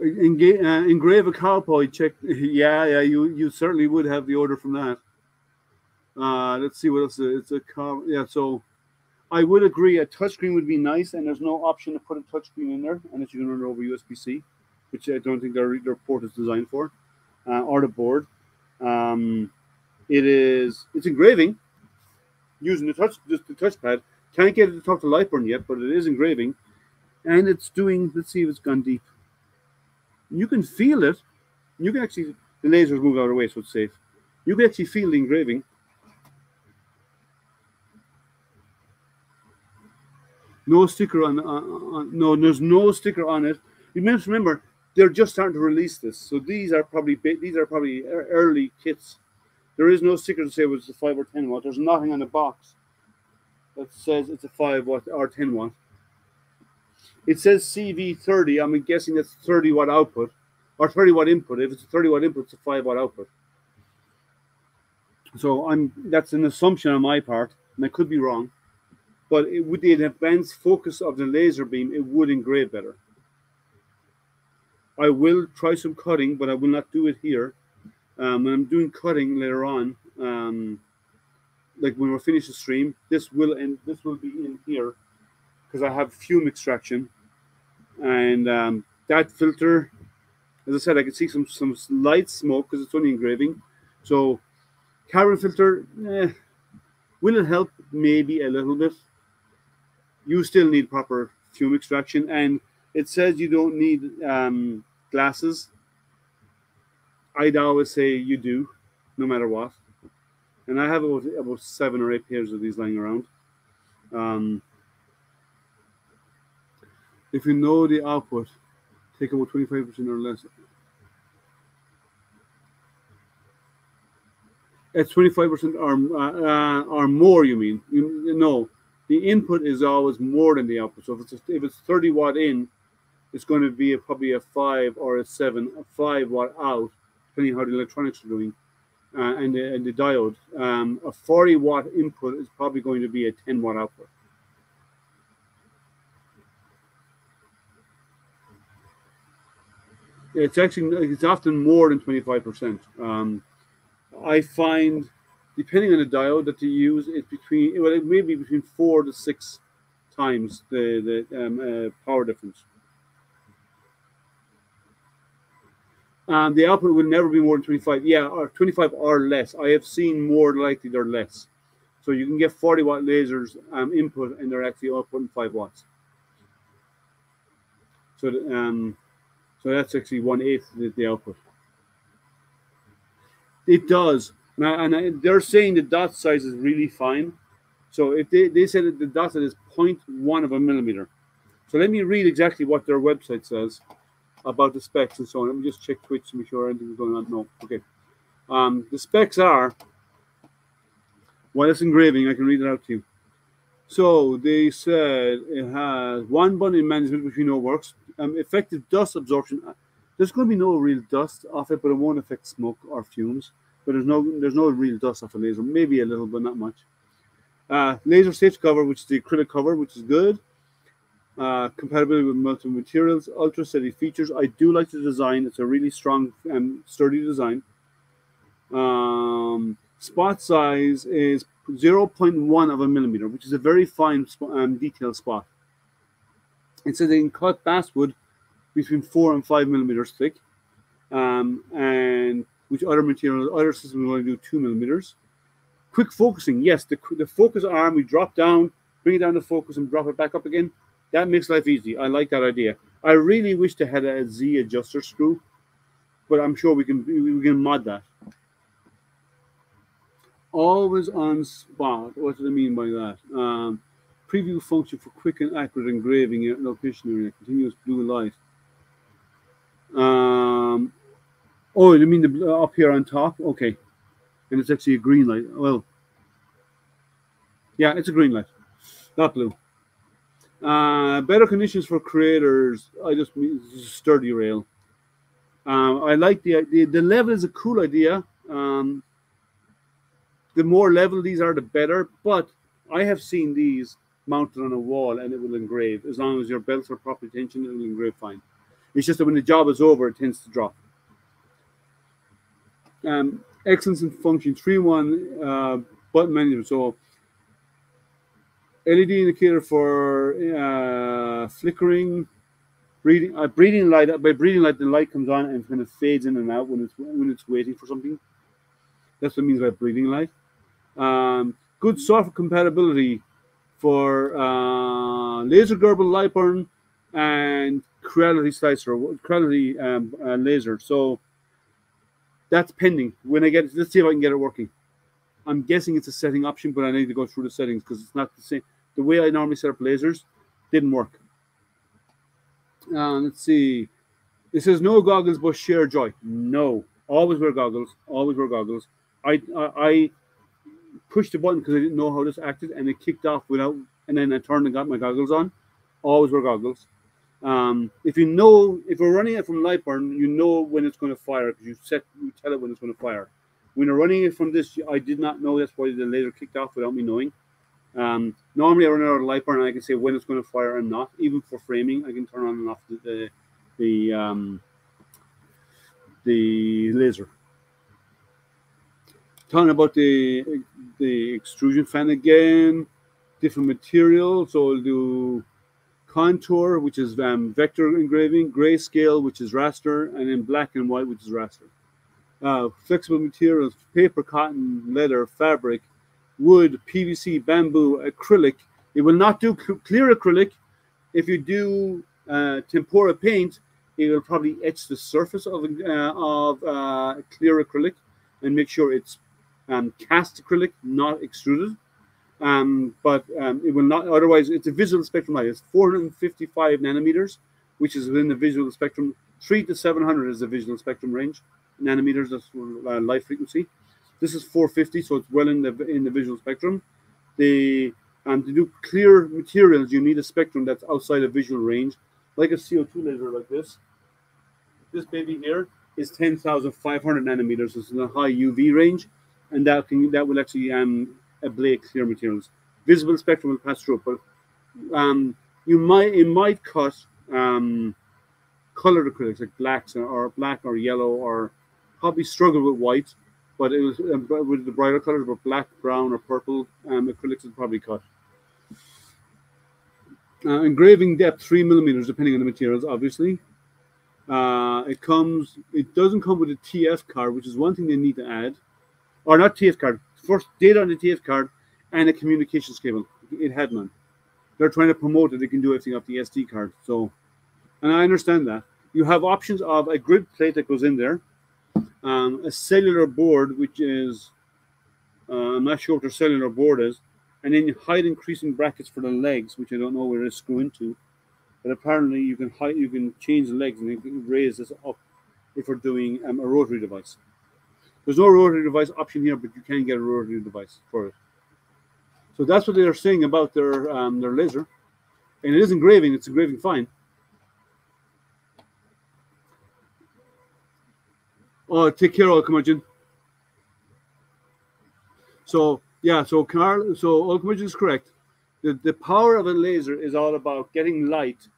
Engrave a cowboy. Check. Yeah. You certainly would have the order from that. Let's see what else. It's a car. Yeah. So I would agree. A touchscreen would be nice, and there's no option to put a touchscreen in there unless you can run it over USB-C, which I don't think their port is designed for, or the board. It's engraving using the touchpad. Can't get it to talk to Lightburn yet, but it is engraving, and it's doing. Let's see if it's gone deep. You can feel it. You can actually, the lasers move out of the way, so it's safe. You can actually feel the engraving. No sticker no, there's no sticker on it. You must remember, they're just starting to release this, so these are probably early kits. There is no sticker to say it was a 5 or 10-watt. There's nothing on the box that says it's a 5-watt or 10-watt. It says CV-30. I'm guessing that's 30-watt output or 30-watt input. If it's a 30-watt input, it's a 5-watt output. So that's an assumption on my part, and I could be wrong. But with the advanced focus of the laser beam, it would engrave better. I will try some cutting, but I will not do it here. When I'm doing cutting later on, like when we're finished the stream, this will be in here because I have fume extraction, and that filter, as I said, I can see some light smoke because it's only engraving. So carbon filter, will it help? Maybe a little bit. You still need proper fume extraction, and it says you don't need glasses. I'd always say you do, no matter what. And I have about 7 or 8 pairs of these lying around. If you know the output, take about 25% or less. It's 25% or more. You mean? No, the input is always more than the output. So if it's 30-watt in, it's going to be probably a 5 or a 7, a 5-watt out, depending on how the electronics are doing, and the diode. A 40-watt input is probably going to be a 10-watt output. It's often more than 25%. I find, depending on the diode that you use, it may be between 4 to 6 times the power difference. The output will never be more than 25. Yeah, or 25 or less. I have seen more likely they're less. So you can get 40-watt lasers input, and they're actually outputting 5 watts. So that's actually 1/8 the output. It does. And they're saying the dot size is really fine. So if they said that the dot size is 0.1 of a millimeter. So let me read exactly what their website says about the specs and so on. Let me just check Twitch to make sure anything's going on. No, okay. The specs are, while it's engraving, I can read it out to you. So they said it has 1 button management, which we know works. Effective dust absorption There's going to be no real dust off it, but it won't affect smoke or fumes. But there's no real dust off a laser. Maybe a little, but not much. Laser safety cover, which is the acrylic cover, which is good. Compatibility with multiple materials, ultra steady features. I do like the design. It's a really strong and sturdy design. Spot size is 0.1 of a millimeter, which is a very fine detailed spot. It says they can cut basswood between 4 and 5 millimeters thick, and which other materials, other systems will only do 2 millimeters. Quick focusing, yes, the focus arm, we drop down, bring it down to focus and drop it back up again. That makes life easy. I like that idea. I really wish they had a Z adjuster screw, but I'm sure we can mod that. Always on spot. What do I mean by that? Preview function for quick and accurate engraving in location area. Continuous blue light. Oh, you mean the up here on top? Okay. And it's actually a green light. Well, yeah, it's a green light, not blue. Better conditions for creators. I just mean sturdy rail. I like the level is a cool idea. The more level these are, the better. But I have seen these mounted on a wall and it will engrave. As long as your belts are properly tensioned, it will engrave fine. It's just that when the job is over, it tends to drop. Excellence in function 3-1 button menu. So LED indicator for flickering, breathing light. By breathing light, the light comes on and kind of fades in and out when it's waiting for something. That's what it means by breathing light. Good software compatibility for laser Gerbil light burn and Creality slicer, Creality laser. So that's pending. When I get it, let's see if I can get it working. I'm guessing it's a setting option, but I need to go through the settings because it's not the same. The way I normally set up lasers didn't work. Let's see. It says no goggles but share joy. No, always wear goggles. Always wear goggles. I pushed the button because I didn't know how this acted, and it kicked off without. And then I turned and got my goggles on. Always wear goggles. If we're running it from Lightburn, you know when it's going to fire because you tell it when it's going to fire. When you're running it from this, I did not know. That's why the laser kicked off without me knowing. Normally, I run out of Lightburn and I can say when it's going to fire and not. Even for framing, I can turn on and off the laser. Talking about the extrusion fan again, different material. So I'll do contour, which is vector engraving, grayscale, which is raster, and then black and white, which is raster. Flexible materials, paper, cotton, leather, fabric, wood, PVC, bamboo, acrylic. It will not do clear acrylic. If you do tempera paint, it will probably etch the surface of clear acrylic and make sure it's cast acrylic, not extruded. But it will not, otherwise it's a visual spectrum light. It's 455 nanometers, which is within the visual spectrum. 3 to 700 is the visual spectrum range. Nanometers, that's light frequency. This is 450, so it's well in the visual spectrum. To do clear materials, you need a spectrum that's outside of visual range, like a CO2 laser like this. This baby here is 10,500 nanometers. It's in a high UV range, and that will actually ablate clear materials. Visible spectrum will pass through it, but it might cut colored acrylics like blacks or black or yellow, or probably struggle with white, but it was with the brighter colors, but black, brown, or purple acrylics will probably cut. Engraving depth 3 millimeters, depending on the materials, obviously. It doesn't come with a TF card, which is one thing they need to add, or not TF card. First, data on the TF card and a communications cable. It had none. They're trying to promote that they can do everything off the SD card. So, and I understand that. You have options of a grid plate that goes in there, a cellular board, which is, I'm not sure what their cellular board is, and then height increasing brackets for the legs, which I don't know where they screw into. But apparently you can change the legs and you can raise this up if we're doing a rotary device. There's no rotary device option here, but you can get a rotary device for it. So that's what they're saying about their laser. And it is engraving. It's engraving fine. Oh, take care, all curmudgeon. So yeah, so Carl, so all curmudgeon is correct. The power of a laser is all about getting light,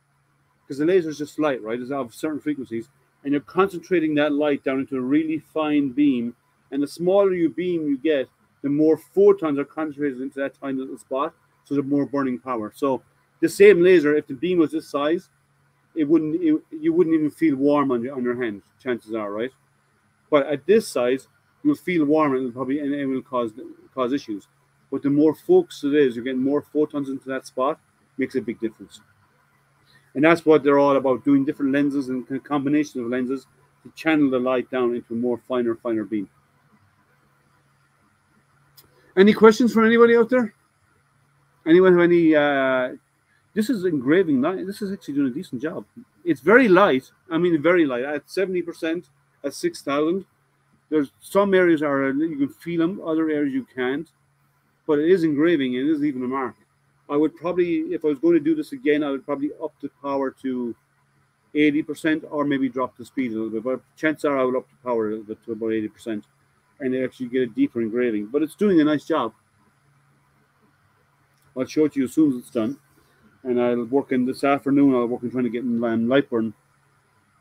because the laser is just light, right? It's of certain frequencies, and you're concentrating that light down into a really fine beam. And the smaller you beam you get, the more photons are concentrated into that tiny little spot, so the more burning power. So the same laser, if the beam was this size, you wouldn't even feel warm on your hand. Chances are, right? But at this size, you'll feel warm, and it will cause issues. But the more focused it is, you're getting more photons into that spot, makes a big difference. And that's what they're all about, doing different lenses and combinations of lenses to channel the light down into a more finer beam. Any questions from anybody out there? Anyone have any? This is engraving. This is actually doing a decent job. It's very light. I mean, very light. At 70%, at 6,000. There's some areas you can feel them, other areas you can't. But it is engraving, and it is leaving a mark. I would probably, if I was going to do this again, I would probably up the power to 80%, or maybe drop the speed a little bit. But chances are I would up the power a little bit to about 80%, and actually get a deeper engraving. But it's doing a nice job. I'll show it to you as soon as it's done. And I'll work in this afternoon. I'll work in trying to get in Lightburn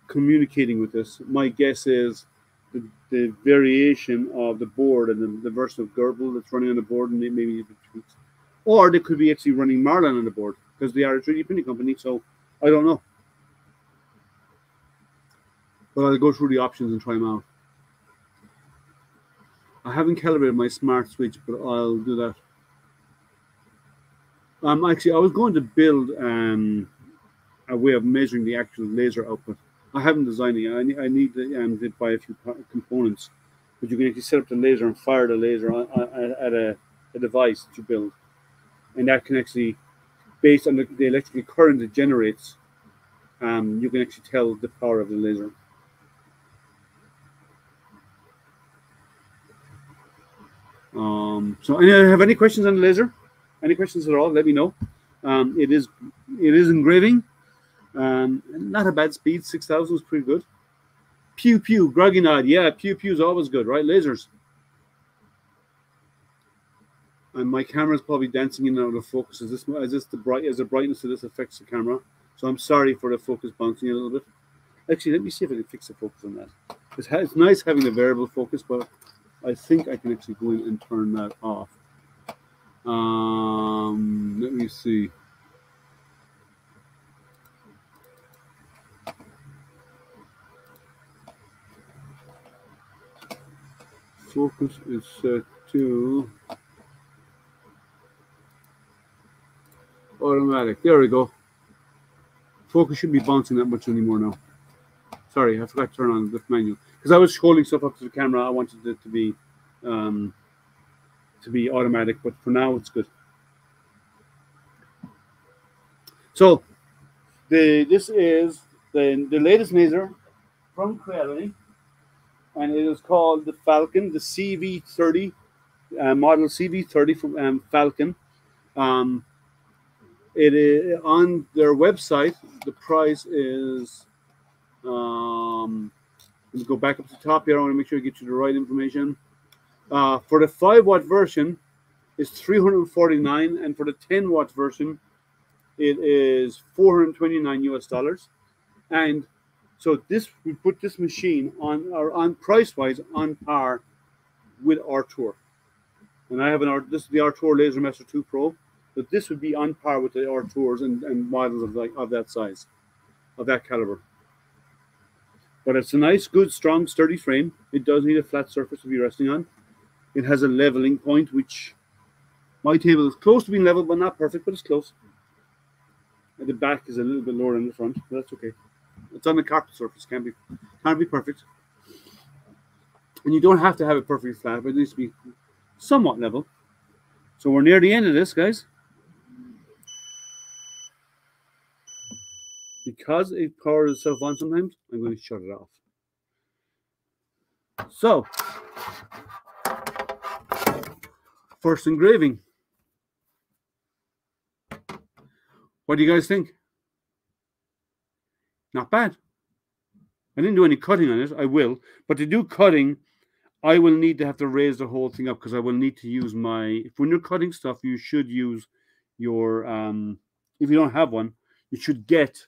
communicating with this. My guess is the variation of the board and the versatile Gerbil that's running on the board, and maybe tweaks. Or they could be actually running Marlin on the board, because they are a 3D printing company, so I don't know. But I'll go through the options and try them out. I haven't calibrated my smart switch, but I'll do that. Actually, I was going to build a way of measuring the actual laser output. I haven't designed it. I need to buy a few components, but you can actually set up the laser and fire the laser at a device that you build, and that can actually, based on the electrical current it generates, you can actually tell the power of the laser. So, have any questions on the laser? Any questions at all? Let me know. It is engraving. Not a bad speed. 6,000 is pretty good. Pew pew, groggy nod. Yeah, pew pew is always good, right? Lasers. And my camera is probably dancing in and out of focus. As the brightness of this affects the camera. So I'm sorry for the focus bouncing a little bit. Actually, let me see if I can fix the focus on that. It's nice having the variable focus, but I think I can actually go in and turn that off. Let me see. Focus is set to automatic. There we go. Focus shouldn't be bouncing that much anymore now. Sorry, I forgot to turn on the menu because I was holding stuff up to the camera. I wanted it to be automatic, but for now it's good. So this is the latest laser from Creality, and it is called the Falcon, the CV-30 model CV-30 from Falcon. It is on their website. The price is. Let's go back up to the top here. I want to make sure I get you the right information. For the 5-watt version, it's $349, and for the 10-watt version, it is $429 US. And so we put this machine on price-wise on par with our Tour. And I have this is the R-Tour Laser Master 2 Pro, but this would be on par with the R-Tours and models of that size, of that caliber. But it's a nice, good, strong, sturdy frame. It does need a flat surface to be resting on. It has a leveling point, which my table is close to being level, but not perfect, but it's close. And the back is a little bit lower than the front, but that's okay. It's on the carpet surface, can't be perfect. And you don't have to have it perfectly flat, but it needs to be somewhat level. So we're near the end of this, guys. Because it powers itself on sometimes, I'm going to shut it off. So, first engraving. What do you guys think? Not bad. I didn't do any cutting on it. I will. But to do cutting, I will need to have to raise the whole thing up because I will need to use my... When you're cutting stuff, you should use your... if you don't have one, you should get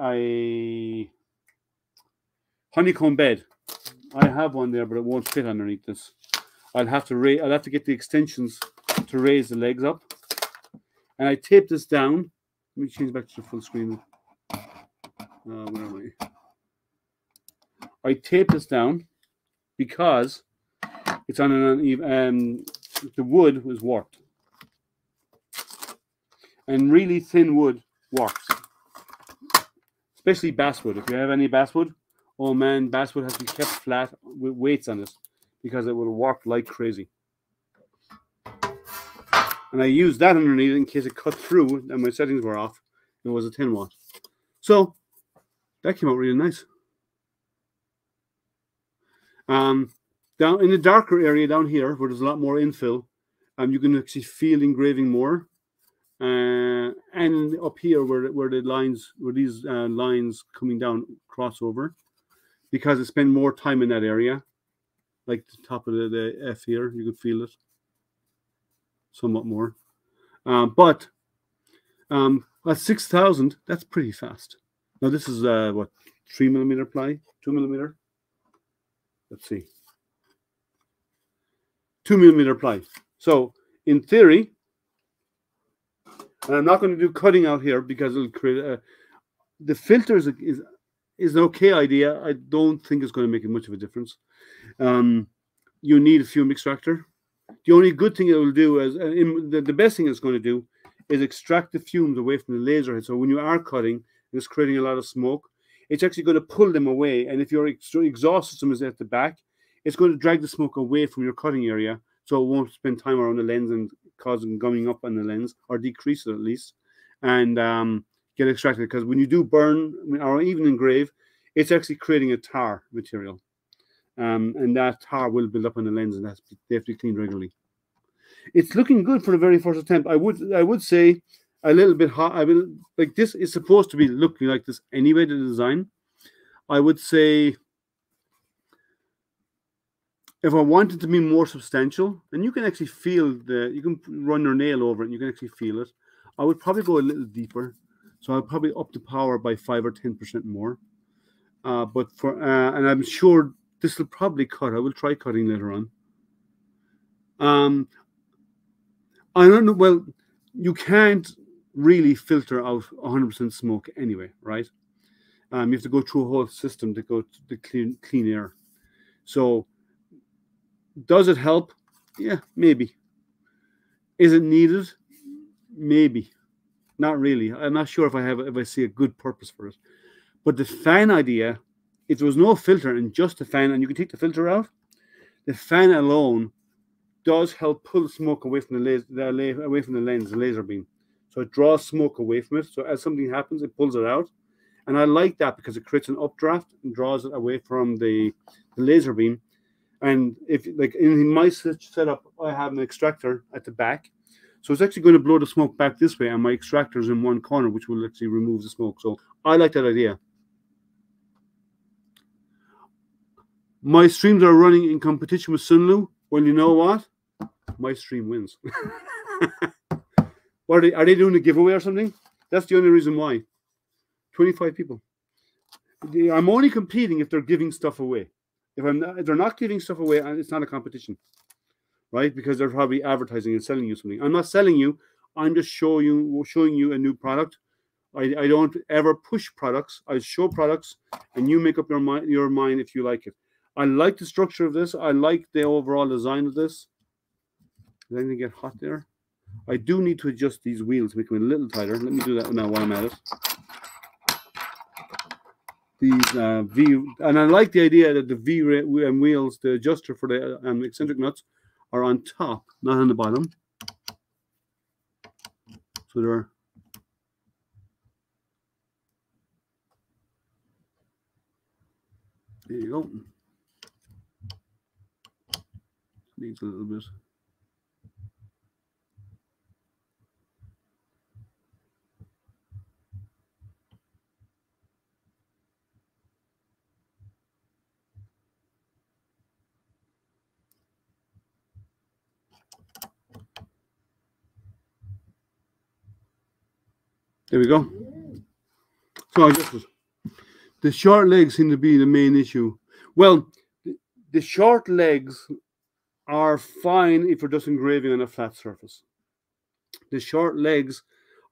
a honeycomb bed. I have one there, but it won't fit underneath this. I'll have to get the extensions to raise the legs up. And I tape this down. Let me change back to the full screen. Where am I? I tape this down because it's on an uneven. The wood was warped, and really thin wood warps, especially basswood. If you have any basswood, oh man, basswood has to be kept flat with weights on it because it will warp like crazy. And I used that underneath in case it cut through and my settings were off. It was a 10 watt. So that came out really nice. Down in the darker area down here where there's a lot more infill, you can actually feel engraving more. And up here where the lines, where these lines coming down crossover, because I spend more time in that area, like the top of the F here, you can feel it somewhat more. But at 6,000, that's pretty fast. Now this is what, 3mm ply, 2mm. Let's see, 2mm ply. So in theory, and I'm not going to do cutting out here because it'll create the filter is an okay idea. I don't think it's going to make much of a difference. You need a fume extractor. The only good thing it will do is the best thing it's going to do is extract the fumes away from the laser head. So when you are cutting and it's creating a lot of smoke, it's actually going to pull them away. And if your exhaust system is at the back, it's going to drag the smoke away from your cutting area, so it won't spend time around the lens and causing gumming up on the lens, or decrease it at least, and get extracted. Because when you do burn or even engrave, it's actually creating a tar material, and that tar will build up on the lens, and they have to be cleaned regularly. It's looking good for the very first attempt. I would say a little bit hot. I will, like, this is supposed to be looking like this anyway, the design. I would say if I wanted to be more substantial, and you can actually feel you can run your nail over it and you can actually feel it, I would probably go a little deeper. So I'll probably up the power by 5 or 10% more. But and I'm sure this will probably cut. I will try cutting later on. I don't know. Well, you can't really filter out 100% smoke anyway, right? You have to go through a whole system to go to clean air. So does it help? Yeah, maybe. Is it needed? Maybe. Not really. I'm not sure if I see a good purpose for it. But the fan idea, if there was no filter and just the fan, and you can take the filter out, the fan alone does help pull smoke away from the lens, the laser beam. So it draws smoke away from it. So as something happens, it pulls it out. And I like that because it creates an updraft and draws it away from the laser beam. And if, like, in my setup, I have an extractor at the back. So it's actually going to blow the smoke back this way, and my extractor is in one corner, which will actually remove the smoke. So I like that idea. My streams are running in competition with Sunlu. Well, you know what? My stream wins. What are they doing a giveaway or something? That's the only reason why. 25 people. I'm only competing if they're giving stuff away. If they're not giving stuff away, it's not a competition, right? Because they're probably advertising and selling you something. I'm not selling you. I'm just showing you a new product. I don't ever push products. I show products, and you make up your mind if you like it. I like the structure of this. I like the overall design of this. Did anything get hot there? I do need to adjust these wheels, make them a little tighter. Let me do that now while I'm at it. These and I like the idea that the V wheels, the adjuster for the eccentric nuts, are on top, not on the bottom. So they're there. You go. Needs a little bit. There we go. So the short legs seem to be the main issue. Well, the short legs are fine if you're just engraving on a flat surface. The short legs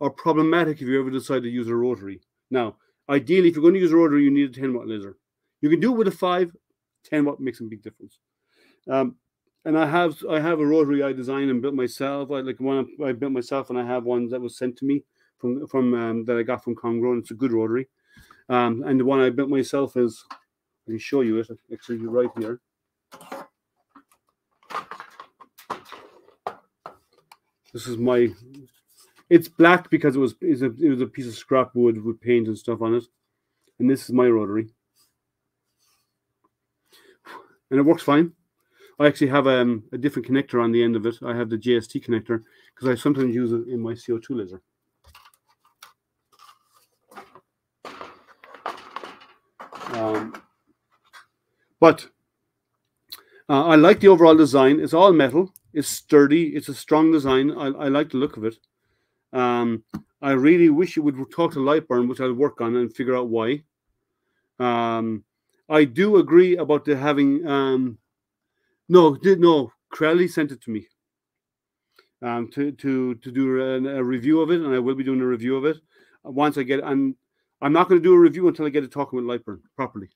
are problematic if you ever decide to use a rotary. Now, ideally, if you're going to use a rotary, you need a 10-watt laser. You can do it with a 5. 10-watt makes a big difference. And I have a rotary I designed and built myself. I built myself, and I have one that was sent to me from that I got from Congrown. It's a good rotary. And the one I built myself is, I can show you it actually right here. This is my. It's black because it was a piece of scrap wood with paint and stuff on it, and this is my rotary, and it works fine. I actually have a different connector on the end of it. I have the JST connector because I sometimes use it in my CO2 laser. But I like the overall design. It's all metal. It's sturdy. It's a strong design. I like the look of it. I really wish you would talk to Lightburn, which I'll work on and figure out why. I do agree about the having. No, Creality sent it to me to do a review of it, and I will be doing a review of it once I get. I'm not going to do a review until I get to talking with Lightburn properly.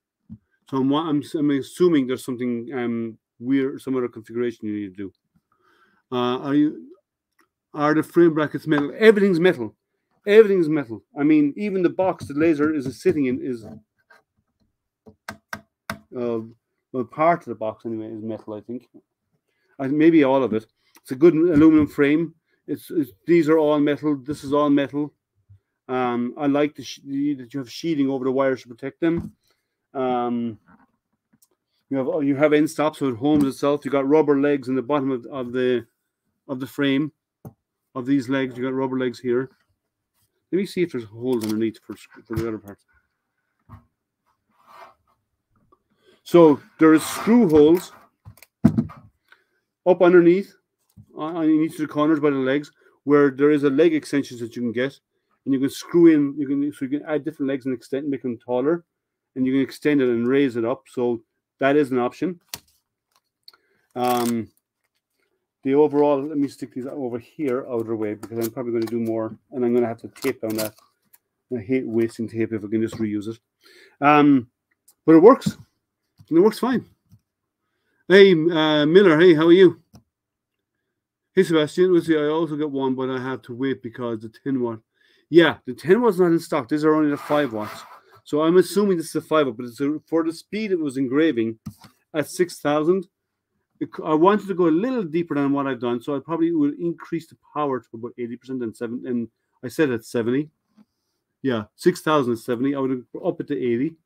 So I'm assuming there's something weird, some other configuration you need to do. Are the frame brackets metal? Everything's metal. Everything's metal. I mean, even the box the laser is sitting in is well, part of the box anyway is metal. I think, maybe all of it. It's a good aluminum frame. These are all metal. This is all metal. I like that you have sheathing over the wires to protect them. You have end stops, so it homes itself. You got rubber legs in the bottom of the frame of these legs. You got rubber legs here. Let me see if there's holes underneath for the other parts. So there is screw holes up underneath on each of the corners by the legs, where there is a leg extension that you can get, and you can screw in. So you can add different legs and extend, make them taller, and you can extend it and raise it up. So that is an option. The overall, let me stick these over here out of the way because I'm probably going to do more, and I'm going to have to tape down that. I hate wasting tape if I can just reuse it. But it works. And it works fine. Hey, Miller, hey, how are you? Hey, Sebastian, let's see, I also got one, but I have to wait because the 10-watt. Yeah, the 10 watt's not in stock. These are only the 5 watts. So I'm assuming this is a 5 watt, but for the speed it was engraving at 6,000. I wanted to go a little deeper than what I've done, so I probably will increase the power to about 80% and I said at 70. Yeah, 6,000 is 70. I would up it to 80.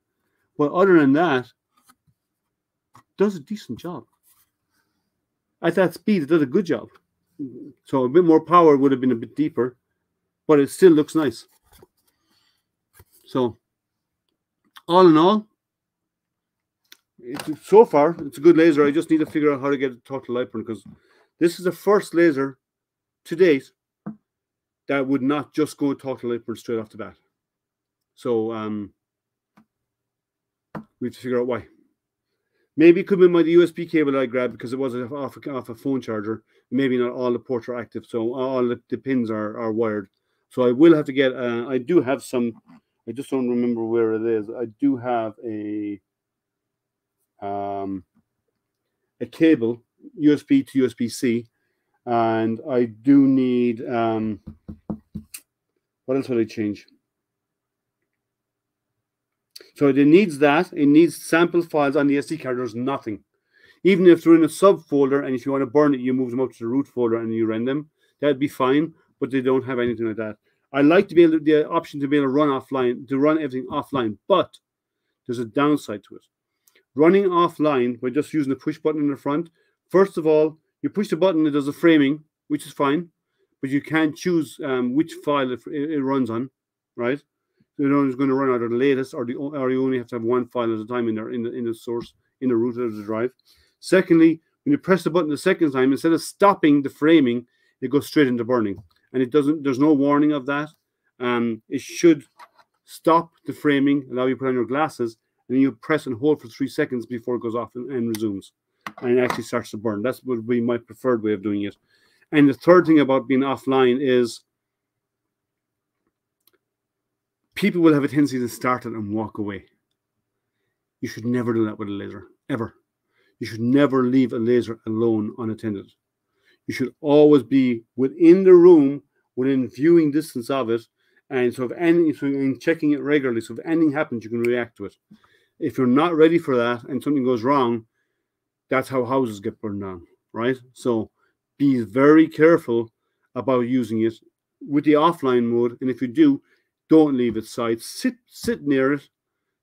But other than that, does a decent job. At that speed, it does a good job. So a bit more power would have been a bit deeper, but it still looks nice. So all in all, so far, it's a good laser. I just need to figure out how to get it to talk to Lightburn, because this is the first laser to date that would not just go and talk to Lightburn straight off the bat. So we have to figure out why. Maybe it could be my USB cable I grabbed because it was off a phone charger. Maybe not all the ports are active, so all the pins are wired. So I will have to get. I do have some. I just don't remember where it is. I do have a cable, USB to USB-C, and I do need. What else would I change? So it needs that. It needs sample files on the SD card. There's nothing. Even if they're in a subfolder, and if you want to burn it, you move them up to the root folder and you run them. That'd be fine, but they don't have anything like that. I like to be able to, the option to be able to run offline, to run everything offline, but there's a downside to it. Running offline by just using the push button in the front. First of all, you push the button, it does a framing, which is fine, but you can't choose which file it runs on, right? You know, it's going to run either the latest or you only have to have one file at a time in the source, in the root of the drive. Secondly, when you press the button the second time, instead of stopping the framing, it goes straight into burning, and it doesn't. There's no warning of that, it should stop the framing, allow you to put on your glasses, and then you press and hold for 3 seconds before it goes off and resumes. And it actually starts to burn. That would be my preferred way of doing it. And the third thing about being offline is people will have a tendency to start it and walk away. You should never do that with a laser, ever. You should never leave a laser alone unattended. You should always be within the room, within viewing distance of it, and so and checking it regularly. So if anything happens, you can react to it. If you're not ready for that and something goes wrong, that's how houses get burned down, right? So be very careful about using it with the offline mode. And if you do, don't leave its side. Sit near it.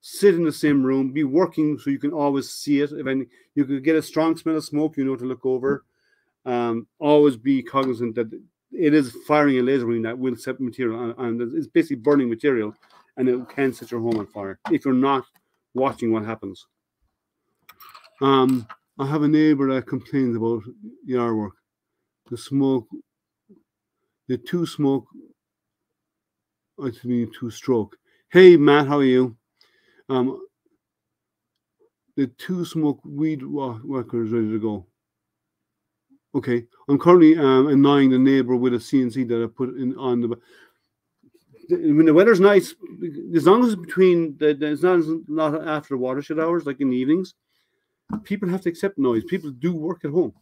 Sit in the same room. Be working so you can always see it. If any, you could get a strong smell of smoke, you know to look over. Always be cognizant that it is firing a laser beam that will set material and it's basically burning material, and it can set your home on fire if you're not watching what happens. I have a neighbor that complains about yard work. The smoke, the two smoke, I mean two stroke. Hey Matt, how are you? The two smoke weed whacker is ready to go. Okay, I'm currently annoying the neighbor with a CNC that I put in on the. When the weather's nice, as long as it's between it's not after watershed hours, like in the evenings, people have to accept noise. People do work at home.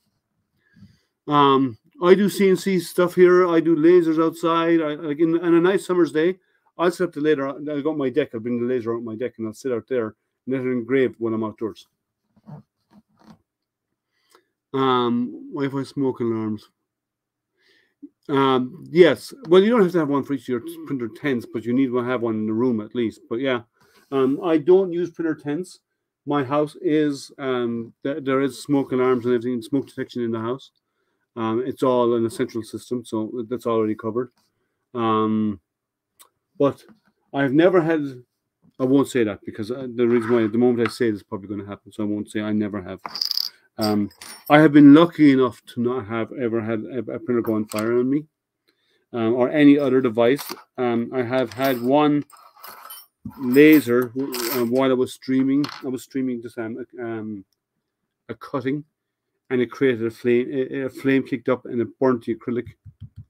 I do CNC stuff here. I do lasers outside. Like in a nice summer's day, I'll set up the laser. I'll go on my deck. I'll bring the laser out my deck and I'll sit out there and let it engrave when I'm outdoors. Wi-Fi smoke alarms. Yes. Well, you don't have to have one for each of your printer tents, but you need to have one in the room at least. But yeah, I don't use printer tents. My house is there is smoke alarms and everything, smoke detection in the house. It's all in a central system, so that's already covered. But I've never had. I won't say that because the reason why, the moment I say it is probably going to happen, so I won't say I never have. I have been lucky enough to not have ever had a printer go on fire on me, or any other device. I have had one laser while I was streaming. I was streaming just a cutting, and it created a flame. A flame kicked up and it burnt the acrylic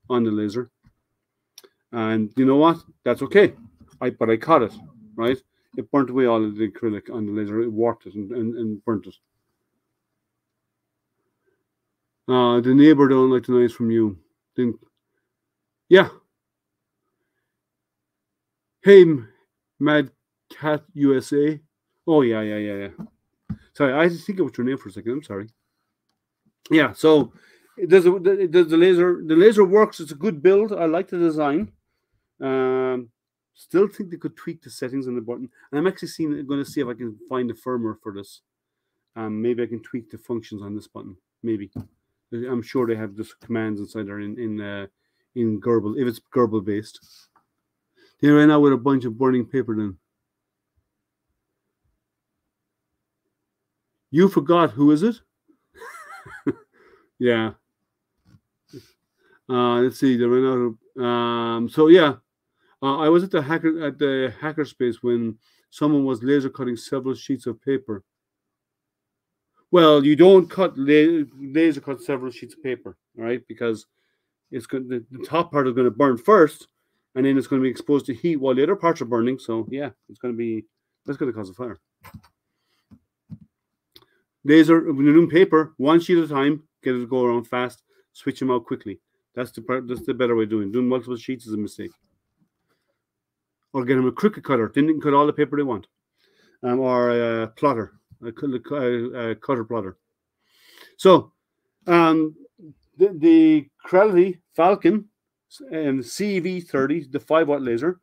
on the laser. And you know what? That's okay. But I caught it, right? It burnt away all of the acrylic on the laser. It warped it and burnt it. The neighbor don't like the noise from you. Then, yeah. Hey, Mad Cat USA. Oh yeah. Sorry, I had to think about your name for a second. I'm sorry. Yeah, so does the laser. The laser works. It's a good build. I like the design. Still think they could tweak the settings on the button. And I'm actually going to see if I can find the firmware for this. Maybe I can tweak the functions on this button. Maybe. I'm sure they have just commands inside there in Gerbil, if it's Gerbil based. They ran out with a bunch of burning paper then. You forgot, who is it? Yeah. Let's see, they ran out of so yeah. I was at the hackerspace when someone was laser cutting several sheets of paper. Well, you don't laser cut several sheets of paper, right? Because it's the top part is going to burn first, and then it's going to be exposed to heat while the other parts are burning. So yeah, that's going to cause a fire. Laser, when you're doing paper, one sheet at a time, get it to go around fast, switch them out quickly. That's the better way of doing it. Doing multiple sheets is a mistake. Or get them a crooked cutter. Then they can cut all the paper they want. Or a plotter. A cutter plotter. So, the Creality Falcon CV-30, the 5-watt laser,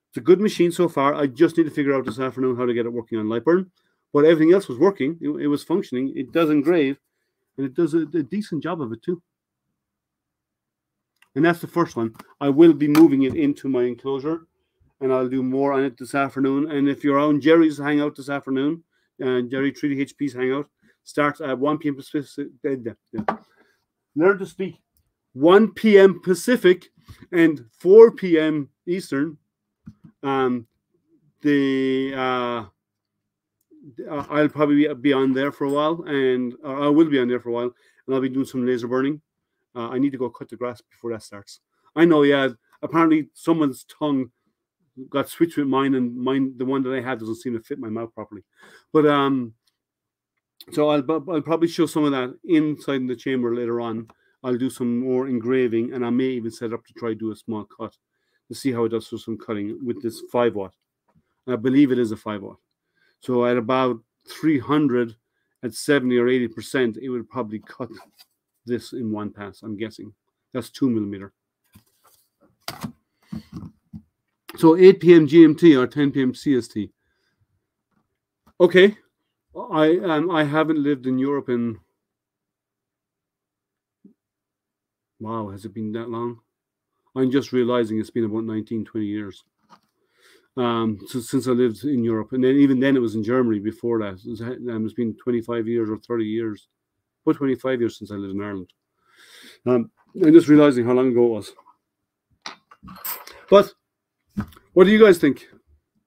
it's a good machine so far. I just need to figure out this afternoon how to get it working on Lightburn. But everything else was working. It was functioning. It does engrave, and it does a decent job of it too. And that's the first one. I will be moving it into my enclosure, and I'll do more on it this afternoon. And if you're on Jerry's hangout this afternoon, Jerry 3DHP's hangout starts at 1 p.m. Pacific. Learn to speak. 1 p.m. Pacific and 4 p.m. Eastern, I'll probably be on there for a while, and I will be on there for a while, and I'll be doing some laser burning. I need to go cut the grass before that starts. I know, yeah. Apparently, someone's tongue got switched with mine, and the one that I had, doesn't seem to fit my mouth properly. But so I'll probably show some of that inside in the chamber later on. I'll do some more engraving, and I may even set up to try to do a small cut to see how it does for some cutting with this 5-watt. I believe it is a 5-watt. So at about 300 at 70 or 80%, it would probably cut this in one pass, I'm guessing. That's 2 millimeter. So 8 p.m. GMT or 10 p.m. CST. Okay. I haven't lived in Europe in, wow, has it been that long? I'm just realizing it's been about 19, 20 years. So since I lived in Europe, and then even then it was in Germany before that. It's been 25 years or 30 years, about 25 years since I lived in Ireland. I'm just realizing how long ago it was. But what do you guys think?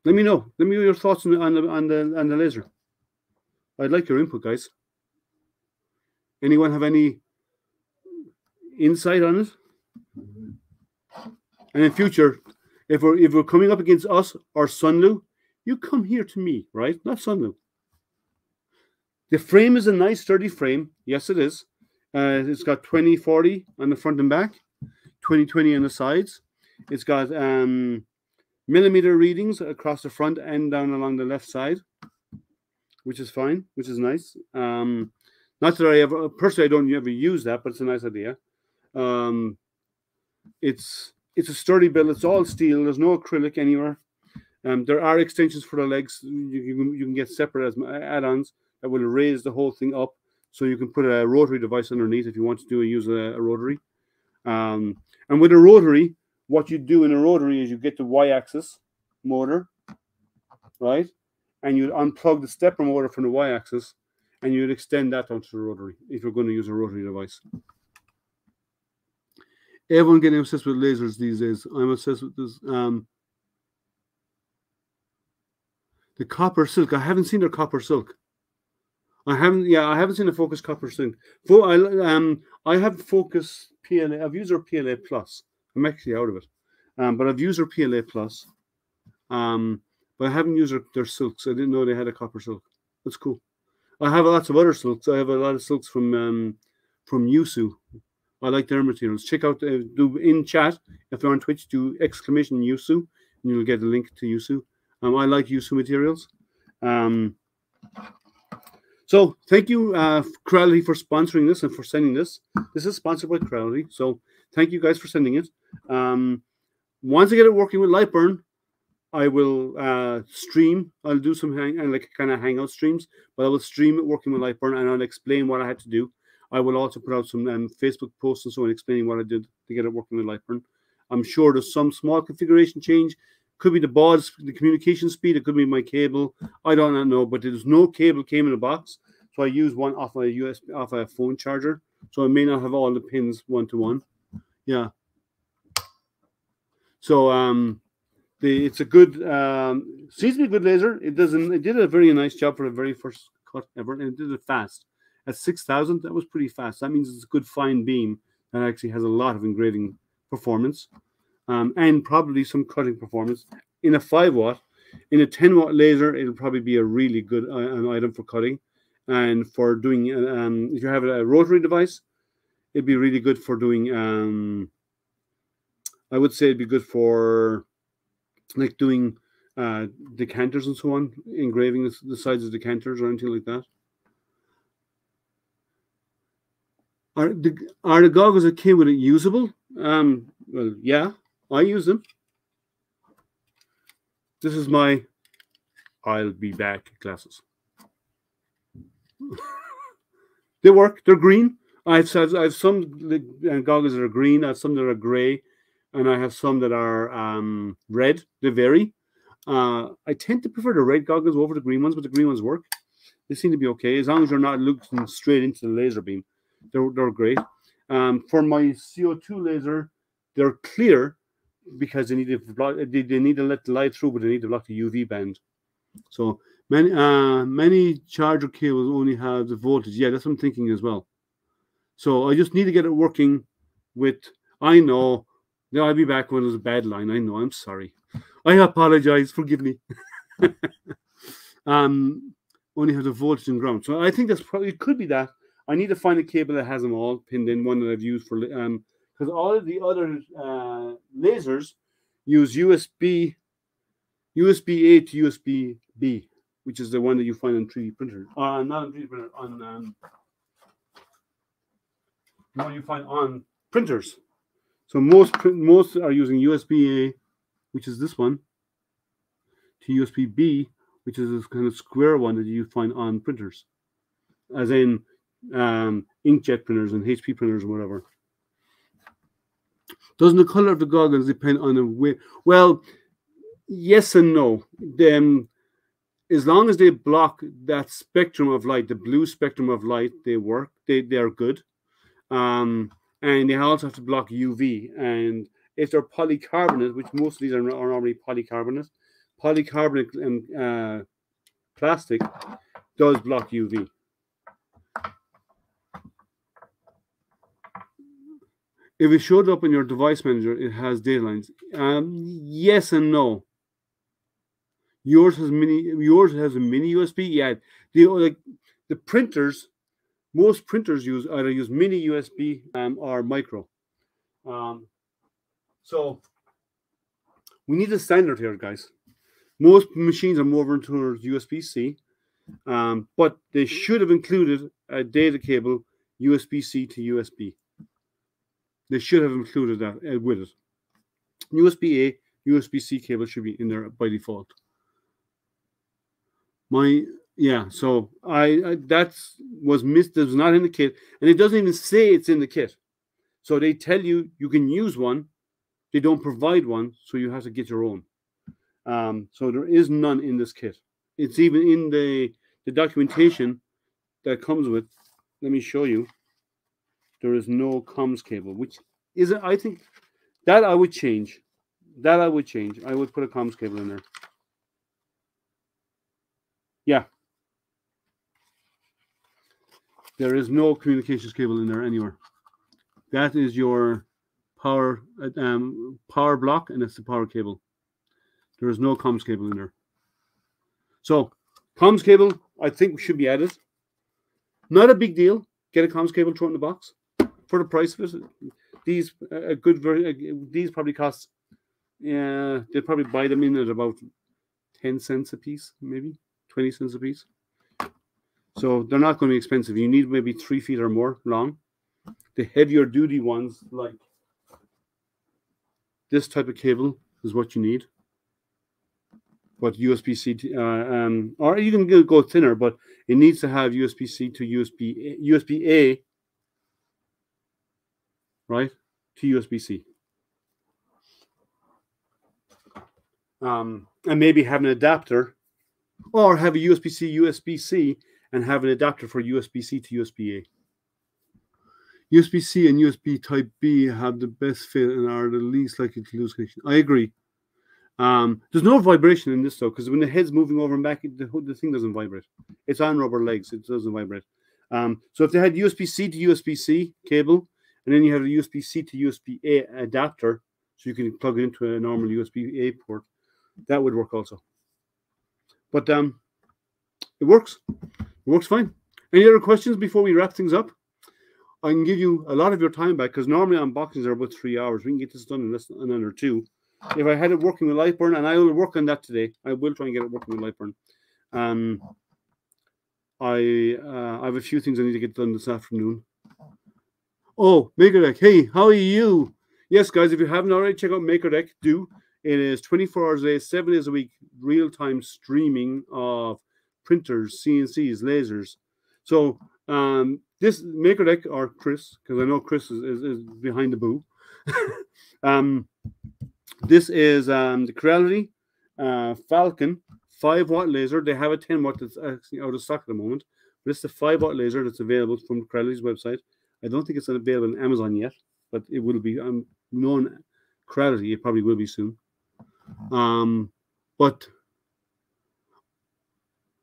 Let me know. Let me know your thoughts on the laser. I'd like your input, guys. Anyone have any insight on it? And in future, if we're coming up against us or Sunlu, you come here to me, right? Not Sunlu. The frame is a nice sturdy frame. Yes, it is. It's got 20/40 on the front and back, 20/20 on the sides. It's got millimeter readings across the front and down along the left side, which is fine, which is nice. Not that I ever, personally, I don't ever use that, but it's a nice idea. It's a sturdy build. It's all steel. There's no acrylic anywhere. There are extensions for the legs. You can get separate as add-ons that will raise the whole thing up, so you can put a rotary device underneath if you want to use a rotary. And with a rotary, what you do in a rotary is you get the y-axis motor, right? And you unplug the stepper motor from the y-axis, and you'd extend that onto the rotary if you're going to use a rotary device. Everyone getting obsessed with lasers these days. I'm obsessed with this. The copper silk. I haven't seen their copper silk. I haven't seen a Focus copper silk. I have Focus PLA. I've used their PLA Plus. I'm actually out of it. But I've used their PLA Plus. But I haven't used their silks. I didn't know they had a copper silk. That's cool. I have lots of other silks. I have a lot of silks from Yusu. I like their materials. Check out do in chat if you're on Twitch. Do exclamation Yusu, and you'll get a link to Yusu. I like Yusu materials. So thank you, Creality, for sponsoring this and for sending this. This is sponsored by Creality, so thank you guys for sending it. Once I get it working with Lightburn, I will stream. I'll do some kind of hangout streams, but I will stream it working with Lightburn, and I'll explain what I had to do. I will also put out some Facebook posts and so on explaining what I did to get it working with Lightburn. I'm sure there's some small configuration change. Could be the baud's, the communication speed. It could be my cable. I don't know, but there's no cable came in the box, so I used one off a phone charger. So I may not have all the pins one-to-one. Yeah. So it's a good seems to be a good laser. It did a very nice job for the very first cut ever, and it did it fast. At 6,000, that was pretty fast. That means it's a good fine beam that actually has a lot of engraving performance, and probably some cutting performance. In a 5-watt, in a 10-watt laser, it'll probably be a really good an item for cutting, and for doing. If you have a rotary device, it'd be really good for doing. I would say it'd be good for like doing decanters and so on, engraving the sides of decanters or anything like that. Are the goggles that came with it usable? Well, yeah, I use them. This is my I'll be back glasses. They work. They're green. I have some goggles that are green. I have some that are gray, and I have some that are red. They vary. I tend to prefer the red goggles over the green ones, but the green ones work. They seem to be okay as long as you're not looking straight into the laser beam. They're great. For my CO2 laser, they're clear, because they need to block, they need to let the light through, but they need to block the UV band. So many charger cables only have the voltage. Yeah, that's what I'm thinking as well. So I just need to get it working with. I know. Yeah, I'll be back when there's a bad line. I know. I'm sorry. I apologize. Forgive me. Only have the voltage and ground. So I think that's probably, it could be that. I need to find a cable that has them all pinned in, one that I've used for because all of the other lasers use USB A to USB B, which is the one that you find on 3D printer. Not on 3D printer, on the one you find on printers. So most are using USB A, which is this one, to USB B, which is this kind of square one that you find on printers, as in inkjet printers and HP printers or whatever. Doesn't the color of the goggles depend on the way? Well, yes and no. As long as they block that spectrum of light, the blue spectrum of light, they work. They are good. And they also have to block UV. And if they're polycarbonate, which most of these are normally polycarbonate plastic does block UV. If it showed up in your device manager, it has data lines. Yes and no. Yours has a mini USB. Yeah, the printers, most printers either use mini USB or micro. So we need a standard here, guys. Most machines are moving towards USB-C, but they should have included a data cable USB-C to USB. They should have included that with it. USB-A, USB-C cable should be in there by default. So that was missed. That was not in the kit, and it doesn't even say it's in the kit. So they tell you you can use one. They don't provide one, so you have to get your own. So there is none in this kit. It's even in the documentation that comes with. Let me show you. There is no comms cable, which is, I think, that I would change. I would put a comms cable in there. Yeah. There is no communications cable in there anywhere. That is your power block, and it's the power cable. There is no comms cable in there. So, comms cable, I think, should be added. Not a big deal. Get a comms cable, throw it in the box. For the price of it, these probably cost. Yeah, they'd probably buy them in at about 10 cents a piece, maybe 20 cents a piece. So they're not going to be expensive. You need maybe 3 feet or more long. The heavier duty ones, like this type of cable, is what you need. But USB-C, or you can go thinner, but it needs to have USB-C to USB-A, right, to USB-C. And maybe have an adapter, or have a USB-C, USB-C, and have an adapter for USB-C to USB-A. USB-C and USB Type B have the best fit and are the least likely to lose connection. I agree. There's no vibration in this though, because when the head's moving over and back, the thing doesn't vibrate. It's on rubber legs; it doesn't vibrate. So if they had USB-C to USB-C cable, and then you have a USB-C to USB-A adapter, so you can plug it into a normal USB-A port, that would work also. But it works. It works fine. Any other questions before we wrap things up? I can give you a lot of your time back, because normally unboxings are about 3 hours. We can get this done in less than under 2. If I had it working with Lightburn, and I will work on that today, I will try and get it working with Lightburn. I have a few things I need to get done this afternoon. Oh, MakerDeck. Hey, how are you? Yes, guys, if you haven't already, check out MakerDeck. Do. It is 24 hours a day, 7 days a week, real-time streaming of printers, CNCs, lasers. So this MakerDeck, or Chris, because I know Chris is behind the boo. This is the Creality Falcon 5-watt laser. They have a 10-watt that's actually out of stock at the moment. But it's the 5-watt laser that's available from Creality's website. I don't think it's available on Amazon yet, but it will be known Creality. It probably will be soon. But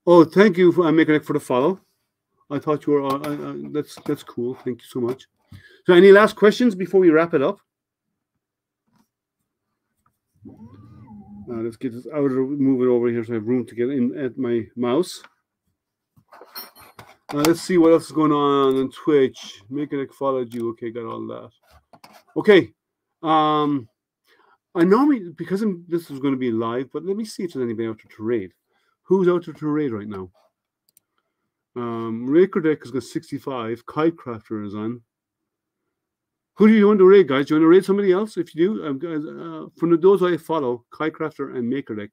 oh, thank you for making it for the follow. I thought you were. That's cool. Thank you so much. So, any last questions before we wrap it up? Let's get this out of move it over here so I have room to get in at my mouse. Let's see what else is going on Twitch. Make it followed you. Okay, got all that. Okay. I normally, because this is going to be live, but let me see if there's anybody out there to raid. Who's out there to raid right now? Raker Deck has got 65. Kitecrafter is on. Who do you want to raid, guys? Do you want to raid somebody else? If you do, from those I follow, Kitecrafter and MakerDeck.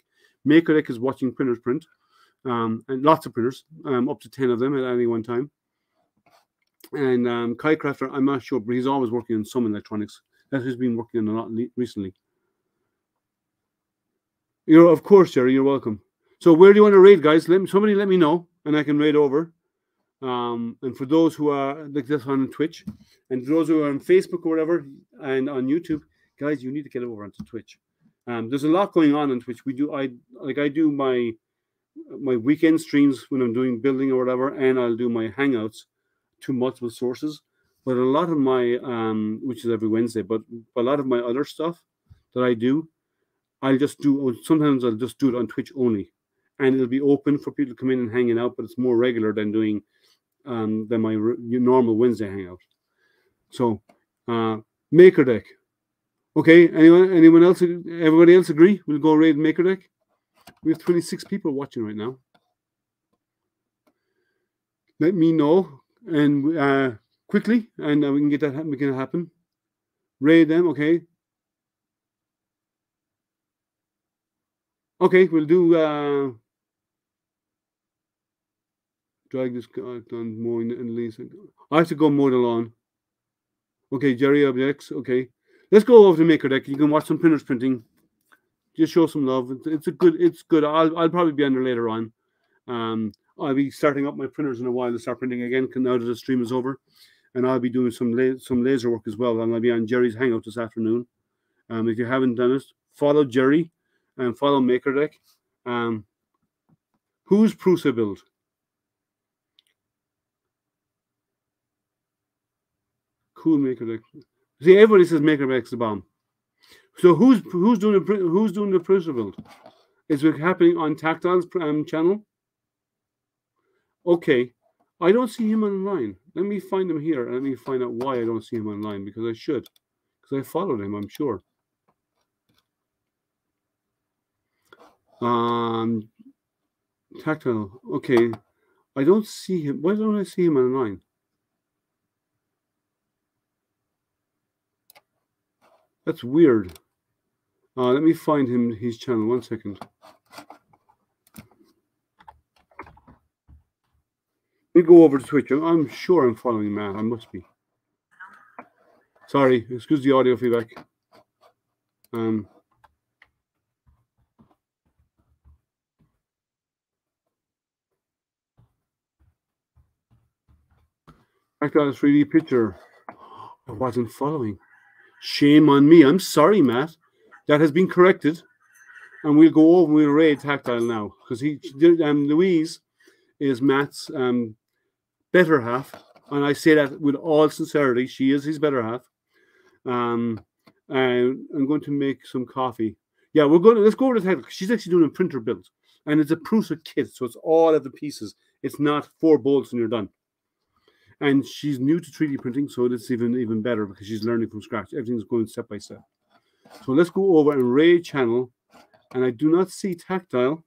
MakerDeck is watching printers print, and lots of printers, up to 10 of them at any one time. And Kitecrafter, I'm not sure, but he's always working on some electronics. That has been working on a lot recently. Of course, Jerry, you're welcome. So where do you want to raid, guys? Somebody let me know, and I can raid over. And for those who are like this on Twitch, and for those who are on Facebook or whatever, and on YouTube, guys, you need to get over onto Twitch. There's a lot going on Twitch. I do my weekend streams when I'm doing building or whatever, and I'll do my hangouts to multiple sources. But a lot of my which is every Wednesday, but a lot of my other stuff that I do, sometimes I'll just do it on Twitch only, and it'll be open for people to come in and hanging out, but it's more regular than doing than my normal Wednesday hangout. So, MakerDeck. Okay, anyone else? Everybody else agree? We'll go raid MakerDeck. We have 26 people watching right now. Let me know and quickly, and we can get that making it happen. Raid them, okay. Okay, we'll do. Drag this on more and least. I have to go mow the lawn. Okay, Jerry Objects. Okay, let's go over to MakerDeck. You can watch some printers printing. Just show some love. It's good. I'll probably be on there later on. I'll be starting up my printers in a while to start printing again. Now that the stream is over, and I'll be doing some laser work as well. And I'll be on Jerry's Hangout this afternoon. If you haven't done it, follow Jerry and follow MakerDeck. Who's Prusa build? Cool MakerDeck. See, everybody says MakerDeck's the bomb. So who's doing the Prusa build? Is it happening on Tactile's channel? Okay, I don't see him online. Let me find him here and let me find out why I don't see him online, because I should, because I followed him, I'm sure. Tactile. Okay, I don't see him. Why don't I see him online? That's weird. Let me find his channel. 1 second. Let me go over to Twitch. I'm sure I'm following Matt. I must be. Sorry, excuse the audio feedback. Back on a 3D picture. I wasn't following. Shame on me. I'm sorry, Matt. That has been corrected. And we'll go over and we'll raid Tactile now. Because Louise is Matt's better half. And I say that with all sincerity. She is his better half. I'm going to make some coffee. Yeah, let's go over to Tactile. She's actually doing a printer build. And it's a Prusa kit. So it's all of the pieces. It's not 4 bolts and you're done. And she's new to 3D printing, so it's even better because she's learning from scratch. Everything's going step by step. So let's go over and raid channel. And I do not see Tactile.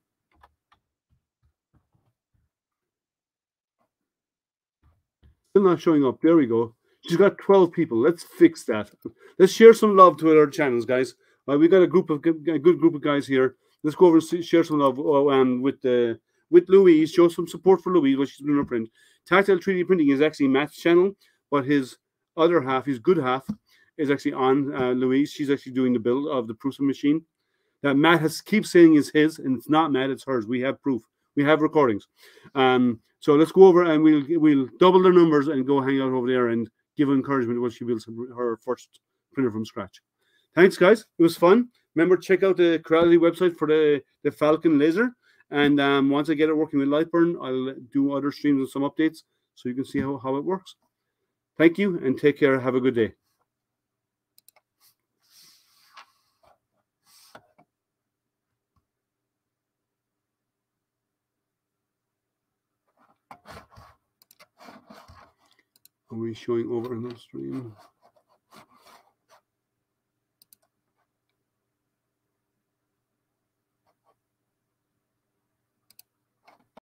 Still not showing up. There we go. She's got 12 people. Let's fix that. Let's share some love to our channels, guys. We got a good group of guys here. Let's go over and share some love with Louise. Show some support for Louise while she's doing her print. Tactile 3D printing is actually Matt's channel, but his other half, his good half, is actually on Louise. She's actually doing the build of the Prusa machine that Matt keeps saying is his, and it's not Matt, it's hers. We have proof. We have recordings. So let's go over and we'll double their numbers and go hang out over there and give encouragement while she builds her first printer from scratch. Thanks, guys. It was fun. Remember, check out the Creality website for the Falcon laser. And once I get it working with Lightburn, I'll do other streams and some updates so you can see how it works. Thank you, and take care. Have a good day. Are we showing over in the stream?